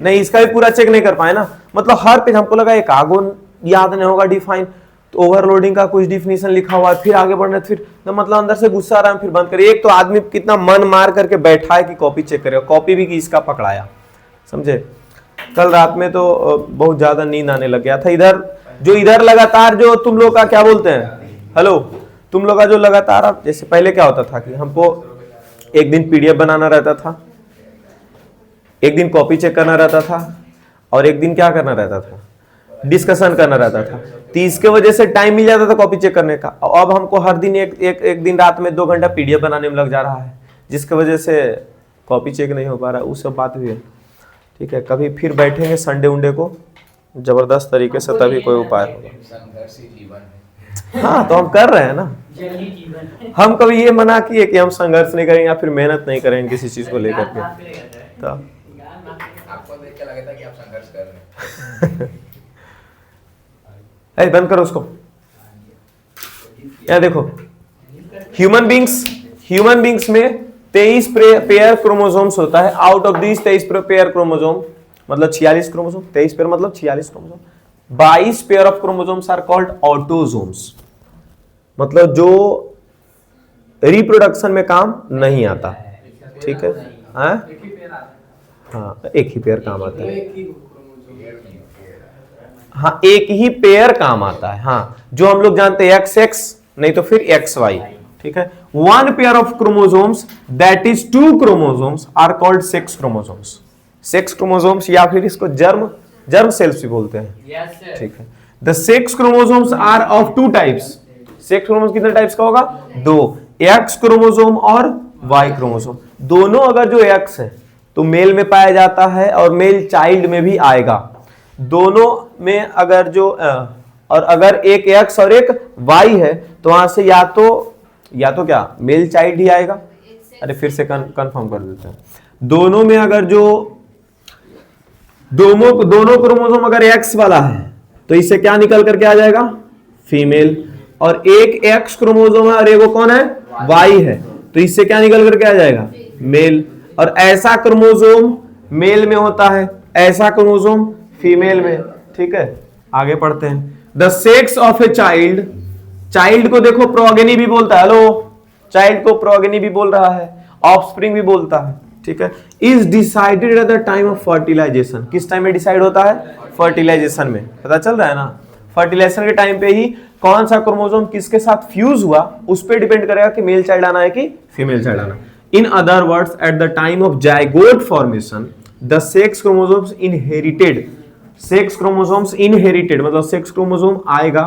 नहीं इसका भी पूरा चेक नहीं कर पाए ना, मतलब हर पेज हमको लगा एक आगो याद नहीं होगा डिफाइन, तो ओवरलोडिंग का कुछ डिफिनेशन लिखा हुआ है, फिर आगे बढ़ना, फिर तो मतलब अंदर से गुस्सा आ रहा है, फिर बंद करिए। एक तो आदमी कितना मन मार करके बैठा है कि कॉपी चेक करेगा, कॉपी भी किसका पकड़ाया, समझे। कल रात में तो बहुत ज्यादा नींद आने लग गया था। इधर लगातार जो तुम लोग का क्या बोलते हैं, हेलो, तुम लोग का जो लगातार, जैसे पहले क्या होता था कि हमको एक दिन पीडीएफ बनाना रहता था, एक दिन कॉपी चेक करना रहता था, और एक दिन क्या करना रहता था, डिस्कशन करना रहता था। तो इसके वजह से टाइम मिल जाता था कॉपी चेक करने का। अब हमको हर दिन एक दिन रात में 2 घंटा पीडीएफ बनाने में लग जा रहा है, जिसकी वजह से कॉपी चेक नहीं हो पा रहा है। उस सब बात भी है। ठीक है, कभी फिर बैठेंगे संडे उंडे को जबरदस्त तरीके से, तभी कोई उपाय होगा। संघर्षी जीवन है। हाँ, तो हम कर रहे हैं ना। हम कभी ये मना किए कि हम संघर्ष नहीं करेंगे या फिर मेहनत नहीं करेंगे किसी चीज को लेकर के, तो आपको देख के लगा था कि आप संघर्ष कर रहे हैं। बंद करो उसको। यहाँ देखो, ह्यूमन बींग्स में 23 पेयर क्रोमोसोम्स होता है। Out of this 23 pair chromosome मतलब 46 क्रोमोसोम, 23 पेयर मतलब 46 chromosome. 22 pair of chromosomes are called autosomes, मतलब जो रिप्रोडक्शन में काम नहीं आता। ठीक है, हाँ, एक ही पेयर काम आता है। हाँ, एक ही पेयर काम आता है। हाँ, जो हम लोग जानते हैं XX नहीं तो फिर XY। ठीक है, 1 pair of chromosomes that is 2 chromosomes are called sex chromosomes. Sex chromosomes या फिर इसको जर्म सेल्स भी बोलते हैं। ठीक है, the sex chromosomes are of 2 types. Sex chromosome कितने टाइप्स का होगा, 2, X क्रोमोसोम और Y क्रोमोसोम। दोनों अगर जो X है तो मेल में पाया जाता है और मेल चाइल्ड में भी आएगा। दोनों में अगर जो और अगर एक X और एक Y है तो वहां से या तो क्या मेल चाइल्ड ही आएगा। अरे फिर से कंफर्म कर देते हैं। दोनों में अगर जो दोनों क्रोमोसोम अगर X वाला है तो इससे क्या निकल करके आ जाएगा, फीमेल। और एक X क्रोमोसोम है और एक कौन है, Y है, तो इससे क्या निकल करके आ जाएगा, मेल। और ऐसा क्रोमोसोम मेल में होता है, ऐसा क्रोमोसोम फीमेल में। ठीक है, आगे पढ़ते हैं। The sex of a child को देखो प्रोगेनी भी बोलता है। हेलो, चाइल्ड को प्रोगेनी भी बोल रहा है, ऑफस्प्रिंग भी बोलता है। ठीक है, is decided at the time of fertilization. किस टाइम में डिसाइड होता है, फर्टिलाइजेशन में। पता चल रहा है ना, फर्टिलाइजेशन के टाइम पे ही कौन सा क्रोमोसोम किसके साथ फ्यूज हुआ उस पर डिपेंड करेगा कि मेल चाइल्ड आना है कि फीमेल चाइल्ड आना। In other words eight the time of zygote formation the sex chromosomes inherited, sex chromosomes inherited मतलब सेक्स क्रोमोसोम आएगा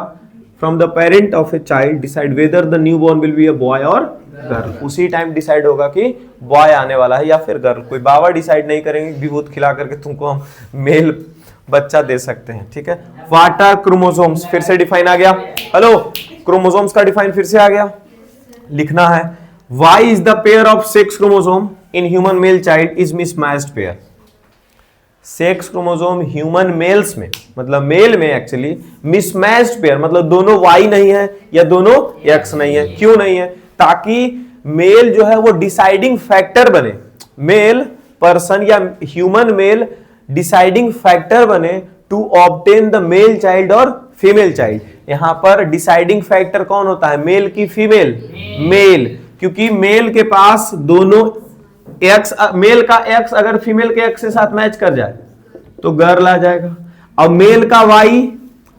from the parent of a child decide whether the new born will be a boy और girl. उसी time decide होगा कि boy आने वाला है या फिर गर्ल। कोई बाबा डिसाइड नहीं करेंगे विभूत खिला करके तुमको हम मेल बच्चा दे सकते हैं, ठीक है। व्हाट आर क्रोमोसोम्स, फिर से डिफाइन आ गया। हेलो, क्रोमोसोम्स का डिफाइन फिर से आ गया, लिखना है। Y is the pair of sex chromosome in human male child is mismatched pair. Sex chromosome human males में मतलब मेल में एक्चुअली मिसमैच्ड पेयर मतलब दोनों वाई नहीं है या दोनों एक्स नहीं है। क्यों नहीं है? ताकि मेल जो है वो डिसाइडिंग फैक्टर बने, मेल पर्सन या ह्यूमन मेल डिसाइडिंग फैक्टर बने to obtain the male child और फीमेल चाइल्ड। यहां पर डिसाइडिंग फैक्टर कौन होता है, मेल की फीमेल? मेल, क्योंकि मेल के पास दोनों एक्स, मेल का एक्स अगर फीमेल के एक्स के साथ मैच कर जाए तो गर्ल आ जाएगा, और मेल का वाई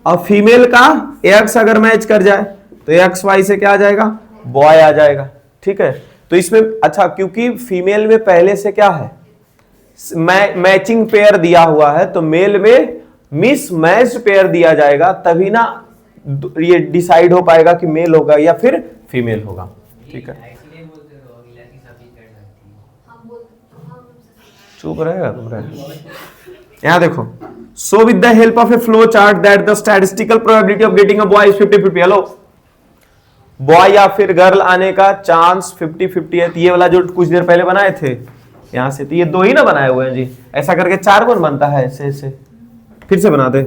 और फीमेल का एक्स अगर मैच कर जाए तो एक्स वाई से क्या आ जाएगा, बॉय आ जाएगा, ठीक है। तो इसमें अच्छा, क्योंकि फीमेल में पहले से क्या है, मैचिंग पेयर दिया हुआ है, तो मेल में मिसमैच्ड पेयर दिया जाएगा, तभी ना ये डिसाइड हो पाएगा कि मेल होगा या फिर फीमेल होगा, ठीक है। चुप रहेगा तुम रहे। यहां देखो, so with the help of A flow chart that the statistical probability of getting a boy is 50-50। Hello, boy या फिर गर्ल आने का चांस 50-50 है। तो ये वाला जो कुछ देर पहले बनाए थे यहां से, तो ये दो ही ना बनाए हुए हैं जी, ऐसा करके 4 कौन बनता है? ऐसे ऐसे फिर से बना दे,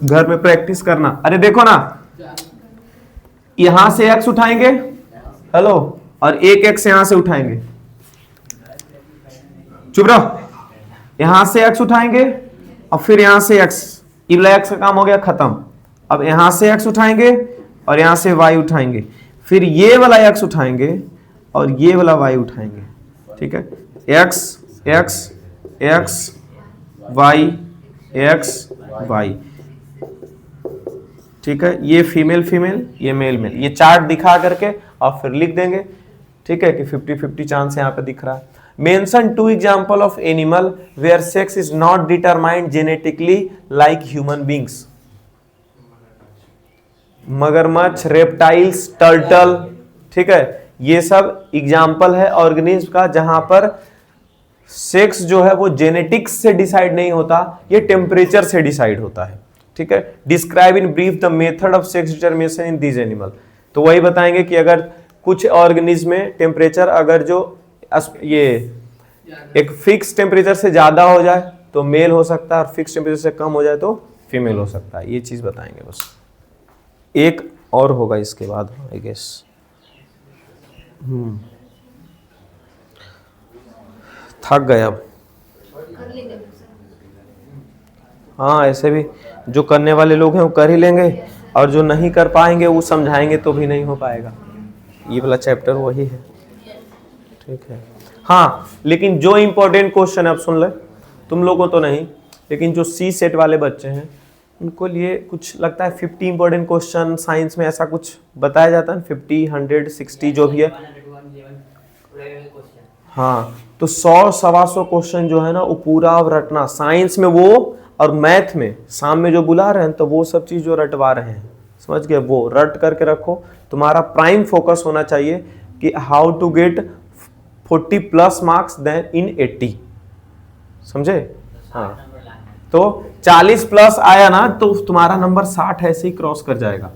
घर में प्रैक्टिस करना। अरे देखो ना, यहां से एक्स उठाएंगे, हेलो, और एक एक्स यहां से उठाएंगे, चुप रहो, यहां से एक्स उठाएंगे और फिर यहां से एक्स, ये वाला एक्स का काम हो गया खत्म। अब यहां से एक्स उठाएंगे और यहां से वाई उठाएंगे, फिर ये वाला एक्स उठाएंगे और ये वाला वाई उठाएंगे, ठीक है। X X X Y X Y, ठीक है। ये फीमेल फीमेल, ये मेल मेल, ये चार्ट दिखा करके और फिर लिख देंगे, ठीक है, कि 50-50 चांस यहां पे दिख रहा है। Mention 2 example of animal where sex is not determined genetically like human beings. मगरमच्छ, रेप्टाइल्स, टर्टल, ठीक है, ये सब एग्जाम्पल है ऑर्गेनिज्म का जहां पर सेक्स जो है वो जेनेटिक्स से डिसाइड नहीं होता, ये टेम्परेचर से डिसाइड होता है, ठीक है। Describe in brief the method of sex determination in these animal. तो वही बताएंगे कि अगर कुछ ऑर्गेनिज्म में टेम्परेचर अगर जो ये एक फिक्स टेम्परेचर से ज्यादा हो जाए तो मेल हो सकता है और फिक्स टेम्परेचर से कम हो जाए तो फीमेल हो सकता है। ये चीज बताएंगे बस। एक और होगा इसके बाद आई गेस। थक गए अब। हाँ, ऐसे भी जो करने वाले लोग हैं वो कर ही लेंगे, और जो नहीं कर पाएंगे वो समझाएंगे तो भी नहीं हो पाएगा। ये वाला चैप्टर वही है, ठीक है। हाँ, लेकिन जो इंपॉर्टेंट क्वेश्चन है, अब सुन ले, तुम लोगों तो नहीं, लेकिन जो सी सेट वाले बच्चे हैं उनको लिए कुछ लगता है 50 इंपॉर्टेंट क्वेश्चन साइंस में ऐसा कुछ बताया जाता है, 50, 100, 60 जो भी है। हाँ, तो 100-125 क्वेश्चन जो है ना वो पूरा रटना, साइंस में वो और मैथ में शाम में जो बुला रहे हैं तो वो सब चीज जो रटवा रहे हैं, समझ गए, वो रट करके रखो। तुम्हारा प्राइम फोकस होना चाहिए कि how to get 40+ marks then in 80, समझे। हाँ, तो 40+ आया ना तो तुम्हारा नंबर 60 ऐसे ही क्रॉस कर जाएगा,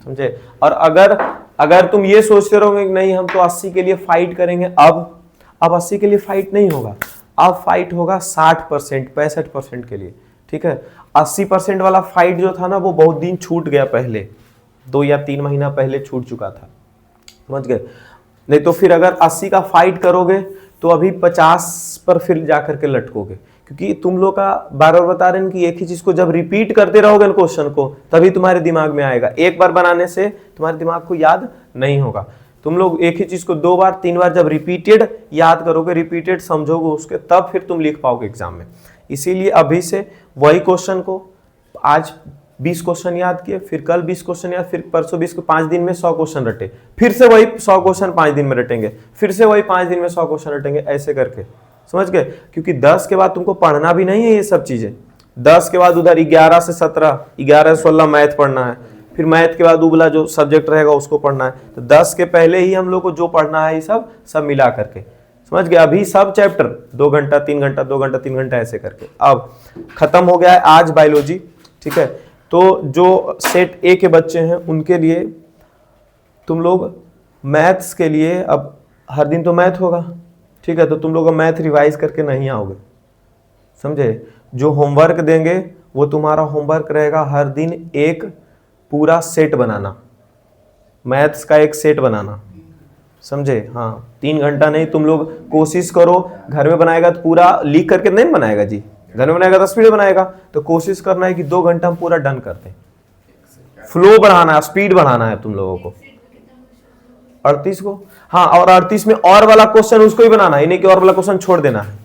समझे। और अगर तुम ये सोचते रहोगे कि नहीं हम तो 80 के लिए फाइट करेंगे, अब 80 के लिए फाइट नहीं होगा, अब फाइट होगा 60%, 65% के लिए, ठीक है। 80% वाला फाइट जो था ना वो बहुत दिन छूट गया, पहले 2 या 3 महीना पहले छूट चुका था, समझ गए। नहीं तो फिर अगर 80 का फाइट करोगे तो अभी 50 पर फिर जाकर के लटकोगे, क्योंकि तुम लोग का बार बार बता रहे हैं कि एक ही चीज को जब रिपीट करते रहोगे क्वेश्चन को तभी तुम्हारे दिमाग में आएगा। एक बार बनाने से तुम्हारे दिमाग को याद नहीं होगा। तुम लोग एक ही चीज को 2 बार 3 बार जब रिपीटेड याद करोगे, रिपीटेड समझोगे उसके, तब फिर तुम लिख पाओगे एग्जाम में। इसीलिए अभी से वही क्वेश्चन को आज 20 क्वेश्चन याद किए, फिर कल 20 क्वेश्चन याद, फिर परसों 20 को 5 दिन में 100 क्वेश्चन रटे, फिर से वही 100 क्वेश्चन 5 दिन में रटेंगे, फिर से वही 5 दिन में 100 क्वेश्चन रटेंगे, ऐसे करके, समझ गए? क्योंकि 10 के बाद तुमको पढ़ना भी नहीं है ये सब चीजें। 10 के बाद उधर 11 से 17, 11 से 16 मैथ पढ़ना है, फिर मैथ के बाद उबला जो सब्जेक्ट रहेगा उसको पढ़ना है। तो 10 के पहले ही हम लोग को जो पढ़ना है ये सब मिला करके, समझ गए? अभी सब चैप्टर 2 घंटा 3 घंटा 2 घंटा 3 घंटा ऐसे करके। अब खत्म हो गया है आज बायोलॉजी, ठीक है? तो जो सेट ए के बच्चे हैं उनके लिए तुम लोग मैथ्स के लिए अब हर दिन तो मैथ होगा, ठीक है? तो तुम लोग मैथ रिवाइज करके नहीं आओगे, समझे? जो होमवर्क देंगे वो तुम्हारा होमवर्क रहेगा हर दिन एक पूरा सेट बनाना, मैथ्स का एक सेट बनाना, समझे? हाँ, 3 घंटा नहीं, तुम लोग कोशिश करो। घर में बनाएगा तो पूरा लिख करके नहीं बनाएगा जी, घर में बनाएगा तो स्पीड बनाएगा। तो कोशिश करना है कि 2 घंटा हम पूरा डन करते हैं। फ्लो बढ़ाना है, स्पीड बढ़ाना है तुम लोगों को। 38 को, हाँ, और 38 में और वाला क्वेश्चन उसको ही बनाना है, नहीं कि और वाला क्वेश्चन छोड़ देना है,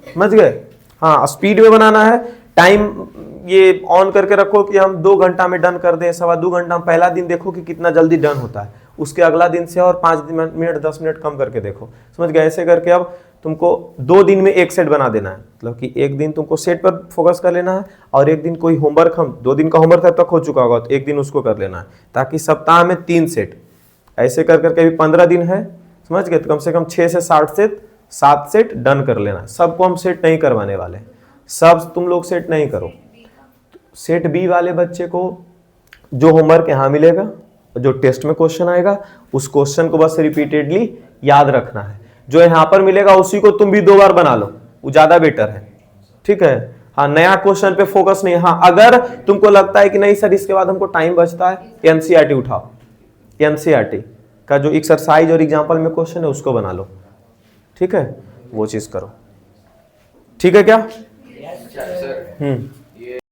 समझ गए? हाँ, स्पीड में बनाना है। टाइम ये ऑन करके रखो कि हम 2 घंटा में डन कर दें, 2.25 घंटा में। पहला दिन देखो कि कितना जल्दी डन होता है, उसके अगला दिन से और 5 मिनट 10 मिनट कम करके देखो, समझ गए? ऐसे करके अब तुमको 2 दिन में एक सेट बना देना है। मतलब कि एक दिन तुमको सेट पर फोकस कर लेना है और एक दिन कोई होमवर्क, हम 2 दिन का होमवर्क तब तक हो चुका होगा तो एक दिन उसको कर लेना है, ताकि सप्ताह में 3 सेट ऐसे कर करके। अभी 15 दिन है, समझ गए? तो कम से कम 6 से 7 सेट डन कर लेना है। सबको हम सेट नहीं करवाने वाले, सब तुम लोग सेट नहीं करो। सेट बी वाले बच्चे को जो होमवर्क यहाँ मिलेगा, जो टेस्ट में क्वेश्चन आएगा, उस क्वेश्चन को बस रिपीटेडली याद रखना है। जो यहाँ पर मिलेगा उसी को तुम भी 2 बार बना लो, वो ज्यादा बेटर है, ठीक है? हाँ, नया क्वेश्चन पे फोकस नहीं। हाँ, अगर तुमको लगता है कि नहीं सर इसके बाद हमको टाइम बचता है, एनसीईआरटी उठाओ, एनसीईआरटी का जो एक्सरसाइज और एग्जाम्पल में क्वेश्चन है उसको बना लो, ठीक है? वो चीज करो, ठीक है क्या? सर